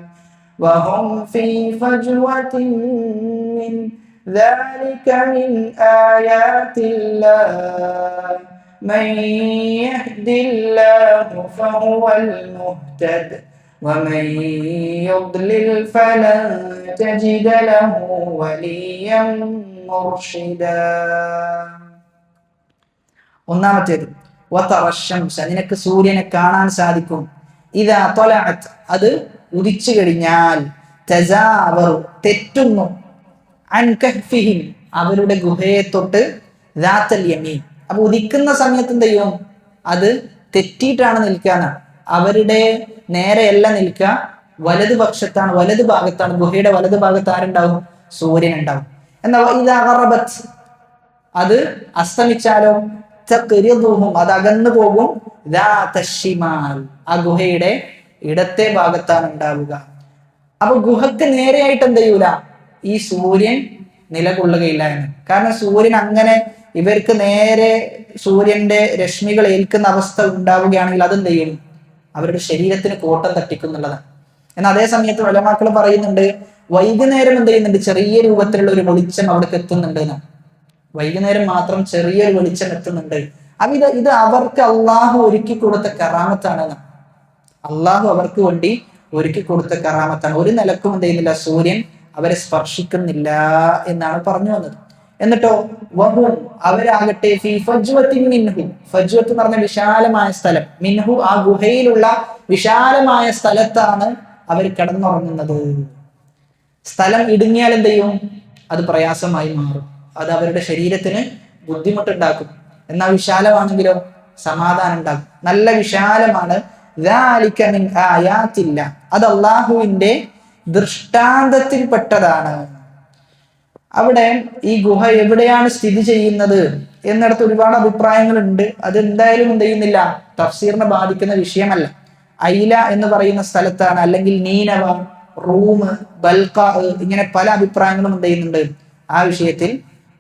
وهم في فجوة من ذلك من آيات الله من يهد الله فهو المهتد ومن يضلل فلن تجد له وليا مرشدا. ഒന്നാമത്തേത് വതറശംസ, നിനക്ക് സൂര്യനെ കാണാൻ സാധിക്കും. ഇദാ ത്വലഅത്, അത് ഉദിച്ചു കഴിഞ്ഞാൽ, തസാവറു, തെറ്റുന്നു, അൻ കഹ്ഫിഹിം, അവരുടെ ഗുഹയെ തൊട്ട്, ദാത്തൽ യമീൻ, അപ്പൊ ഉദിക്കുന്ന സമയത്ത് എന്ത് ചെയ്യും, അത് തെറ്റിയിട്ടാണ് നിൽക്കാനാണ്. അവരുടെ നേരെയല്ല നിൽക്കുക, വലതു പക്ഷത്താണ്, വലതു ഭാഗത്താണ്. ഗുഹയുടെ വലതു ഭാഗത്ത് ആരുണ്ടാവും, സൂര്യൻ ഉണ്ടാവും. എന്നാ ഇദാ ഗറബത്, അത് അസ്തമിച്ചാലോ, തഖ്രിദുഹും, അത് അകന്നു പോകും, ദാതശ്ശിമാൽ, ആ ഗുഹയുടെ ഇടത്തെ ഭാഗത്താണ് ഉണ്ടാവുക. അപ്പൊ ഗുഹക്ക് നേരെയായിട്ട് എന്ത് ചെയ്യൂല, ഈ സൂര്യൻ നിലകൊള്ളുകയില്ല എന്ന്. കാരണം സൂര്യൻ അങ്ങനെ ഇവർക്ക് നേരെ സൂര്യന്റെ രശ്മികൾ ഏൽക്കുന്ന അവസ്ഥ ഉണ്ടാവുകയാണെങ്കിൽ അതെന്ത് ചെയ്യും, അവരുടെ ശരീരത്തിന് കോട്ടം തട്ടിക്കുന്നുള്ളതാണ്. എന്നാൽ അതേ സമയത്ത് ഉലമാക്കൾ പറയുന്നുണ്ട്, വൈകുന്നേരം എന്ത് ചെയ്യുന്നുണ്ട്, ചെറിയ രൂപത്തിലുള്ള ഒരു വെളിച്ചം അവിടേക്ക് എത്തുന്നുണ്ട് എന്നാണ്. വൈകുന്നേരം മാത്രം ചെറിയൊരു വെളിച്ചം എത്തുന്നുണ്ട്. അപ്പൊ ഇത് അവർക്ക് അള്ളാഹു ഒരുക്കി കൊടുത്ത കറാമത്താണ്. അള്ളാഹു അവർക്ക് വേണ്ടി ഒരുക്കി കൊടുത്ത കറാമത്താണ്. ഒരു നിലക്കും എന്ത് ചെയ്യുന്നില്ല, സൂര്യൻ അവരെ സ്പർശിക്കുന്നില്ല എന്നാണ് പറഞ്ഞു വന്നത്. എന്നിട്ടോ വഹും, അവരാകട്ടെ, ഫീ ഫജ്വത്തിൻ മിൻഹു, ഫജ്വത്ത് എന്ന് പറഞ്ഞ വിശാലമായ സ്ഥലം, മിൻഹു, ആ ഗുഹയിലുള്ള വിശാലമായ സ്ഥലത്താണ് അവർ കിടന്നുറങ്ങുന്നത്. സ്ഥലം ഇടുങ്ങിയാൽ എന്ത് ചെയ്യും, അത് പ്രയാസമായി മാറും, അത് അവരുടെ ശരീരത്തിന് ബുദ്ധിമുട്ടുണ്ടാക്കും. എന്നാൽ വിശാലമാണെങ്കിലോ സമാധാനം ഉണ്ടാകും. നല്ല വിശാലമാണ്. ദാലിക മിൻ ആയാത്തില്ല, അത് അള്ളാഹുവിന്റെ ദൃഷ്ടാന്തത്തിൽപ്പെട്ടതാണ്. അവിടെ ഈ ഗുഹ എവിടെയാണ് സ്ഥിതി ചെയ്യുന്നത് എന്നിടത്ത് ഒരുപാട് അഭിപ്രായങ്ങളുണ്ട്. അത് എന്തായാലും എന്ത് ചെയ്യുന്നില്ല, തഫ്സീറിനെ ബാധിക്കുന്ന വിഷയമല്ല. ഐല എന്ന് പറയുന്ന സ്ഥലത്താണ്, അല്ലെങ്കിൽ നീനവ, റൂം, ബൽഖ, ഇങ്ങനെ പല അഭിപ്രായങ്ങളും എന്ത് ചെയ്യുന്നുണ്ട്, ആ വിഷയത്തിൽ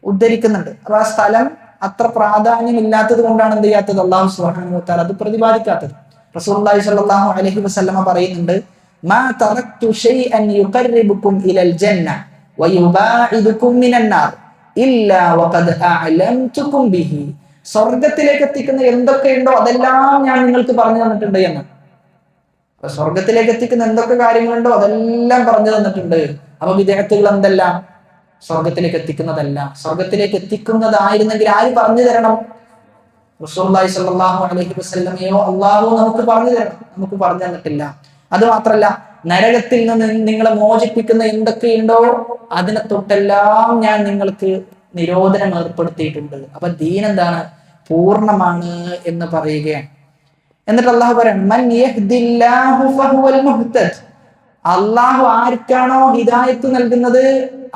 ഉദ്ധരിക്കുന്നുണ്ട്. അപ്പൊ ആ സ്ഥലം അത്ര പ്രാധാന്യം ഇല്ലാത്തത് കൊണ്ടാണ് എന്ത് ചെയ്യാത്തത്, അല്ലാഹു സുബ്ഹാനഹു വ തആല അത് പ്രതിപാദിക്കാത്തത്. റസൂലുള്ളാഹി സ്വല്ലല്ലാഹു അലൈഹി വസല്ലമ പറയുന്നുണ്ട്, മാ തറക്തു ഷൈഅൻ യുഖർരിബുകും ഇലൽ ജന്ന വയുബാഇദുകും മിനൻ നാർ ഇല്ലാ വഖദ് അഅലംതുകും ബിഹി, സ്വർഗ്ഗത്തിലേക്ക് എത്തിക്കുന്ന എന്തൊക്കെയുണ്ടോ അതെല്ലാം ഞാൻ നിങ്ങൾക്ക് പറഞ്ഞു തന്നിട്ടുണ്ട് എന്ന്. അപ്പൊ സ്വർഗത്തിലേക്ക് എത്തിക്കുന്ന എന്തൊക്കെ കാര്യങ്ങളുണ്ടോ അതെല്ലാം പറഞ്ഞു തന്നിട്ടുണ്ട്. അപ്പൊ വിദേഹത്തുകൾ എന്തെല്ലാം, സ്വർഗത്തിലേക്ക് എത്തിക്കുന്നതല്ല. സ്വർഗത്തിലേക്ക് എത്തിക്കുന്നതായിരുന്നെങ്കിൽ ആര് പറഞ്ഞു തരണം, റസൂലുള്ളാഹി സ്വല്ലല്ലാഹു അലൈഹി വസല്ലമയോ അല്ലാഹു നമുക്ക് പറഞ്ഞു തരണം. നമുക്ക് പറഞ്ഞു തന്നിട്ടില്ല. അത് മാത്രല്ല, നരകത്തിൽ നിന്ന് നിങ്ങളെ മോചിപ്പിക്കുന്ന എന്തൊക്കെയുണ്ടോ അതിനെ തൊട്ടെല്ലാം ഞാൻ നിങ്ങൾക്ക് നിരോധനം ഏർപ്പെടുത്തിയിട്ടുണ്ട്. അപ്പൊ ദീൻ എന്താണ്, പൂർണ്ണമാണ് എന്ന് പറയുകയാണ്. എന്നിട്ട് അള്ളാഹു പറയാം, മൻ യഹ്ദില്ലാഹു ഫഹുവൽ മുഹ്തദ്, അള്ളാഹു ആർക്കാണോ ഹിദായത്ത് നൽകുന്നത്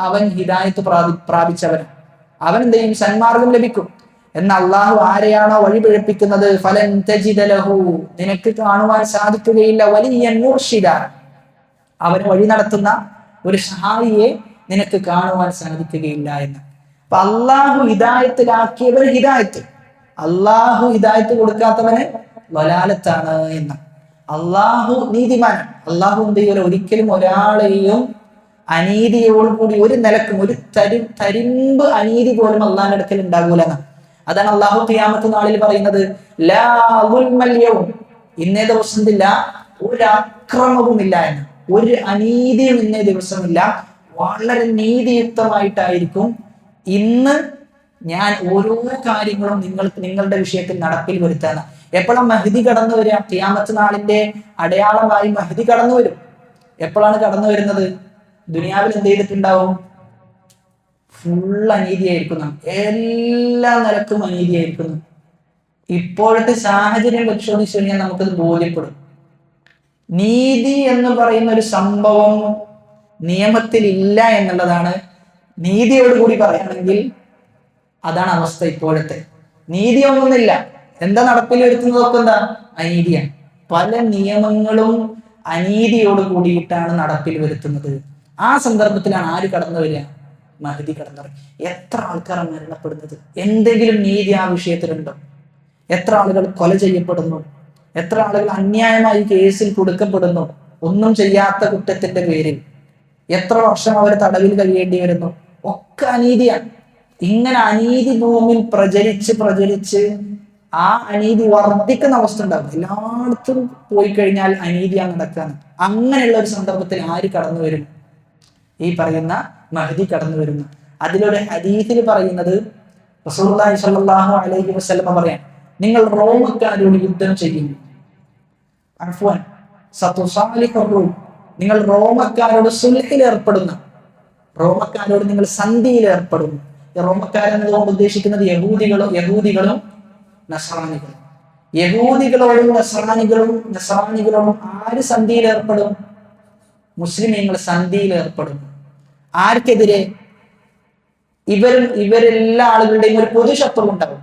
അവൻ ഹിദായത്ത് പ്രാപിച്ചവൻ, അവൻ എന്ത് ചെയ്യും, സന്മാർഗം ലഭിക്കും. എന്ന് അള്ളാഹു ആരെയാണോ വഴിപിഴപ്പിക്കുന്നത്, ഫലൻ തജിദ ലഹു, നിനക്ക് കാണുവാൻ സാധിക്കുകയില്ല, വലിയ മുർഷിദ, അവന് വഴി നടത്തുന്ന ഒരു സഹായിയെ നിനക്ക് കാണുവാൻ സാധിക്കുകയില്ല എന്ന്. അപ്പൊ അള്ളാഹു ഹിദായത്തിലാക്കിയവന് ഹിദായത്ത്, അള്ളാഹു ഹിദായത്ത് കൊടുക്കാത്തവന് വലാലത്താണ് എന്ന്. അള്ളാഹു നീതിമാനാണ്. അള്ളാഹു എന്ത് ചെയ്യൂല, ഒരിക്കലും ഒരാളെയും അനീതിയോടുകൂടി ഒരു നിലക്കും ഒരു തരിമ്പ് അനീതി പോലും അള്ളാഹിന്റെ അടുക്കൽ ഉണ്ടാകൂല എന്നാണ്. അതാണ് അള്ളാഹു ഖിയാമത്ത് നാളിൽ പറയുന്നത്, ലാ ദുൽമൽ യൗം, ഇന്നേ ദിവസത്തില്ല ഒരു അക്രമവുമില്ല എന്ന്, ഒരു അനീതിയും ഇന്നേ ദിവസമില്ല, വളരെ നീതിയുക്തമായിട്ടായിരിക്കും ഇന്ന് ഞാൻ ഓരോ കാര്യങ്ങളും നിങ്ങളുടെ വിഷയത്തിൽ നടപ്പിൽ വരുത്താൻ. എപ്പോഴാണ് മഹ്ദി കടന്നു വരിക, ഖിയാമത്ത് നാളിന്റെ അടയാളമായി മഹ്ദി കടന്നു വരും. എപ്പോഴാണ് കടന്നു വരുന്നത്, ദുനിയാവിൽ എന്ത് ചെയ്തിട്ടുണ്ടാവും, ഫുൾ അനീതിയായിരിക്കുന്നു, എല്ലാ നിലക്കും അനീതിയായിരിക്കുന്നു. ഇപ്പോഴത്തെ സാഹചര്യം പരിശോധിച്ചു കഴിഞ്ഞാൽ നമുക്കത് ബോധ്യപ്പെടും. നീതി എന്ന് പറയുന്ന ഒരു സംഭവം നിയമത്തിൽ ഇല്ല എന്നുള്ളതാണ്. നീതിയോടുകൂടി പറയുകയാണെങ്കിൽ അതാണ് അവസ്ഥ ഇപ്പോഴത്തെ. നീതി ഒന്നുമില്ല. എന്താ നടപ്പിൽ വരുത്തുന്നതൊക്കെ എന്താ? അനീതിയാണ്. പല നിയമങ്ങളും അനീതിയോട് കൂടിയിട്ടാണ് നടപ്പിൽ വരുത്തുന്നത്. ആ സന്ദർഭത്തിലാണ് ആര് കടന്നു വരിക? മഹ്ദി കടന്നു വരിക. എത്ര ആൾക്കാരാണ് മരണപ്പെടുന്നത്? എന്തെങ്കിലും നീതി ആ വിഷയത്തിലുണ്ടോ? എത്ര ആളുകൾ കൊല ചെയ്യപ്പെടുന്നു? എത്ര ആളുകൾ അന്യായമായി കേസിൽ കൊടുക്കപ്പെടുന്നു ഒന്നും ചെയ്യാത്ത കുറ്റത്തിന്റെ പേരിൽ? എത്ര വർഷം അവർ തടവിൽ കഴിയേണ്ടി വരുന്നു? ഒക്കെ അനീതിയാണ്. ഇങ്ങനെ അനീതി ഭൂമിയിൽ പ്രചരിച്ച് ആ അനീതി വർദ്ധിക്കുന്ന അവസ്ഥ ഉണ്ടാകും. എല്ലായിടത്തും പോയി കഴിഞ്ഞാൽ അനീതിയാണ് നടക്കാന്ന്. അങ്ങനെയുള്ള ഒരു സന്ദർഭത്തിൽ ആര് കടന്നു വരും? ഈ പറയുന്ന മഹ്ദി കടന്നു വരുന്നു. അതിലൊരു ഹദീസിൽ പറയുന്നത്, റസൂലുള്ളാഹി സ്വല്ലല്ലാഹു അലൈഹി വസല്ലം പറയാൻ, നിങ്ങൾ റോമക്കാരോട് യുദ്ധം ചെയ്യുന്നു, നിങ്ങൾ റോമക്കാരോട് സുൽഹിൽ ഏർപ്പെടുന്ന, റോമക്കാരോട് നിങ്ങൾ സന്ധിയിൽ ഏർപ്പെടുന്നു. റോമക്കാരെന്നതുകൊണ്ട് ഉദ്ദേശിക്കുന്നത് യഹൂദികളും നസ്രാനികളും. യഹൂദികളോടും നസ്രാനികളോടും ആര് സന്ധിയിൽ ഏർപ്പെടും? മുസ്ലിമീങ്ങൾ സന്ധിയിൽ ഏർപ്പെടും. ആർക്കെതിരെ? ഇവരെല്ലാ ആളുകളുടെയും ഒരു പൊതുശത്രു ഉണ്ടാവും.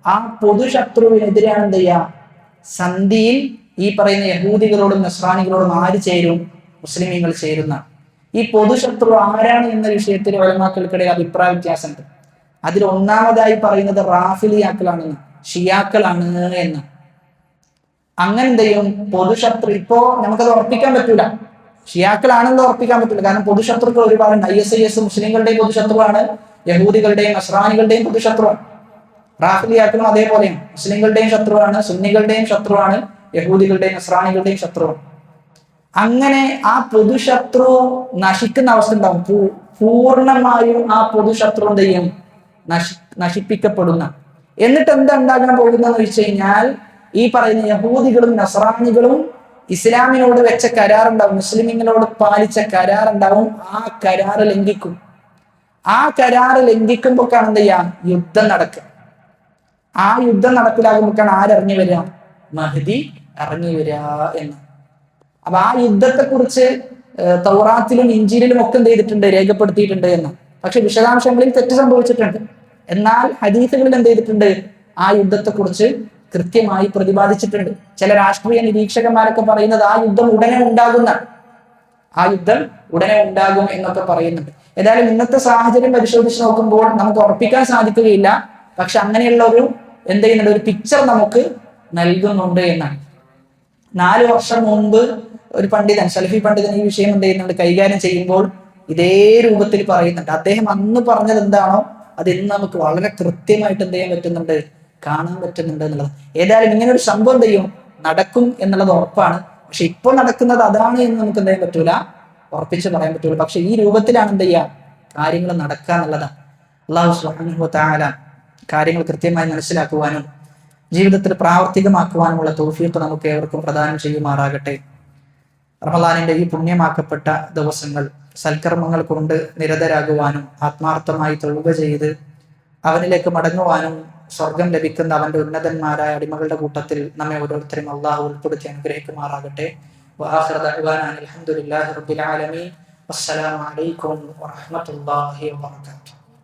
ആ പൊതുശത്രുവിനെതിരെയാണ് എന്ത് ചെയ്യുക? സന്ധിയിൽ ഈ പറയുന്ന യഹൂദികളോടും നസ്രാനികളോടും ആര് ചേരും? മുസ്ലിമീങ്ങൾ ചേരുന്ന. ഈ പൊതുശത്രു ആരാണ് എന്ന വിഷയത്തിൽ ഉലമാക്കൾക്കിടയിൽ അഭിപ്രായ വ്യത്യാസമുണ്ട്. അതിൽ ഒന്നാമതായി പറയുന്നത് റാഫിലിയാക്കളാണെന്ന്, ഷിയാക്കളാണ് എന്ന്. അങ്ങനെ എന്ത് ചെയ്യും? പൊതുശത്രു ഇപ്പോ നമുക്കത് ഉറപ്പിക്കാൻ പറ്റൂല, ഷിയാക്കളാണെന്ന് ഉറപ്പിക്കാൻ പറ്റില്ല. കാരണം പൊതുശത്രുക്കൾ ഒരുപാടുണ്ട്. ISIS മുസ്ലിങ്ങളുടെയും പൊതുശത്രുവാണ്, യഹൂദികളുടെയും നസ്രാനികളുടെയും പൊതുശത്രുവാണ്. റാഫിലിയാക്കളും അതേപോലെയാണ്. മുസ്ലിങ്ങളുടെയും ശത്രുവാണ്, സുന്നികളുടെയും ശത്രുവാണ്, യഹൂദികളുടെയും നസ്രാനികളുടെയും ശത്രുവാണ്. അങ്ങനെ ആ പൊതുശത്രു നശിക്കുന്ന അവസ്ഥ ഉണ്ടാവും. പൂർണ്ണമായും ആ പൊതുശത്രു എന്ത് ചെയ്യും? നശിപ്പിക്കപ്പെടുന്ന. എന്നിട്ട് എന്താ ഉണ്ടാകാൻ പോകുന്നതെന്ന് വെച്ച് കഴിഞ്ഞാൽ, ഈ പറയുന്ന യഹൂദികളും നസ്രാനികളും ഇസ്ലാമിനോട് വെച്ച കരാറുണ്ടാവും, മുസ്ലിമിങ്ങളോട് പാലിച്ച കരാറുണ്ടാവും. ആ കരാറ് ലംഘിക്കും. ആ കരാറ് ലംഘിക്കുമ്പോഴാണ് എന്ത് ചെയ്യാം? യുദ്ധം നടക്കുക. ആ യുദ്ധം നടപ്പിലാകുമ്പോഴാണ് ആരിറങ്ങി വരിക? മഹ്ദി ഇറങ്ങി വരിക എന്ന്. അപ്പൊ ആ യുദ്ധത്തെ കുറിച്ച് തൗറാത്തിലും ഇഞ്ചീലിലും ഒക്കെ എന്ത് ചെയ്തിട്ടുണ്ട്? രേഖപ്പെടുത്തിയിട്ടുണ്ട് എന്ന്. പക്ഷെ വിശദാംശങ്ങളിൽ തെറ്റ് സംഭവിച്ചിട്ടുണ്ട്. എന്നാൽ ഹദീസുകളിൽ എന്ത് ചെയ്തിട്ടുണ്ട്? ആ യുദ്ധത്തെ കുറിച്ച് കൃത്യമായി പ്രതിപാദിച്ചിട്ടുണ്ട്. ചില രാഷ്ട്രീയ നിരീക്ഷകന്മാരൊക്കെ പറയുന്നത് ആ യുദ്ധം ഉടനെ ഉണ്ടാകും എന്നൊക്കെ പറയുന്നുണ്ട്. ഏതായാലും ഇന്നത്തെ സാഹചര്യം പരിശോധിച്ച് നോക്കുമ്പോൾ നമുക്ക് ഉറപ്പിക്കാൻ സാധിക്കുകയില്ല. പക്ഷെ അങ്ങനെയുള്ള ഒരു എന്ത് ചെയ്യുന്നുണ്ട്? ഒരു പിക്ചർ നമുക്ക് നൽകുന്നുണ്ട് എന്നാണ്. 4 വർഷം മുമ്പ് ഒരു പണ്ഡിതൻ, സലഫി പണ്ഡിതൻ, ഈ വിഷയം എന്ത് ചെയ്യുന്നുണ്ട്? കൈകാര്യം ചെയ്യുമ്പോൾ ഇതേ രൂപത്തിൽ പറയുന്നുണ്ട്. അദ്ദേഹം അന്ന് പറഞ്ഞത് എന്താണോ അത് ഇന്ന് നമുക്ക് വളരെ കൃത്യമായിട്ട് എന്ത് ചെയ്യാൻ പറ്റുന്നുണ്ട്? കാണാൻ പറ്റുന്നുണ്ട് എന്നുള്ളത്. ഏതായാലും ഇങ്ങനെ ഒരു സംഭവം എന്ത് ചെയ്യും? നടക്കും എന്നുള്ളത് ഉറപ്പാണ്. പക്ഷെ ഇപ്പോൾ നടക്കുന്നത് അതാണ് എന്ന് നമുക്ക് എന്ത് ചെയ്യാൻ പറ്റൂല, ഉറപ്പിച്ച് പറയാൻ പറ്റൂല. പക്ഷെ ഈ രൂപത്തിലാണ് എന്ത് ചെയ്യുക? കാര്യങ്ങൾ നടക്കുക എന്നുള്ളതാണ്. അല്ലാഹു സുബ്ഹാനഹു വ തആല കാര്യങ്ങൾ കൃത്യമായി മനസ്സിലാക്കുവാനും ജീവിതത്തിൽ പ്രാവർത്തികമാക്കുവാനുമുള്ള തൗഫീഖ് നമുക്ക് ഏവർക്കും പ്രദാനം ചെയ്യുമാറാകട്ടെ. റമളാനിന്റെ ഈ പുണ്യമാക്കപ്പെട്ട ദിവസങ്ങൾ സൽക്കർമ്മങ്ങൾ കൊണ്ട് നിരതരാകുവാനും ആത്മാർത്ഥമായി തൗബ ചെയ്ത് അവനിലേക്ക് മടങ്ങുവാനും സ്വർഗം ലഭിക്കുന്ന അവന്റെ ഉന്നതന്മാരായ അടിമകളുടെ കൂട്ടത്തിൽ നമ്മെ ഓരോരുത്തരും അള്ളാഹു ഉൾപ്പെടുത്തി അനുഗ്രഹിക്കുമാറാകട്ടെ. വആഖിറു ദഅ്വാനാ അൽഹംദുലില്ലാഹി റബ്ബിൽ ആലമീൻ. വസ്സലാമു അലൈക്കും വറഹ്മത്തുള്ളാഹി വബറകാതുഹു.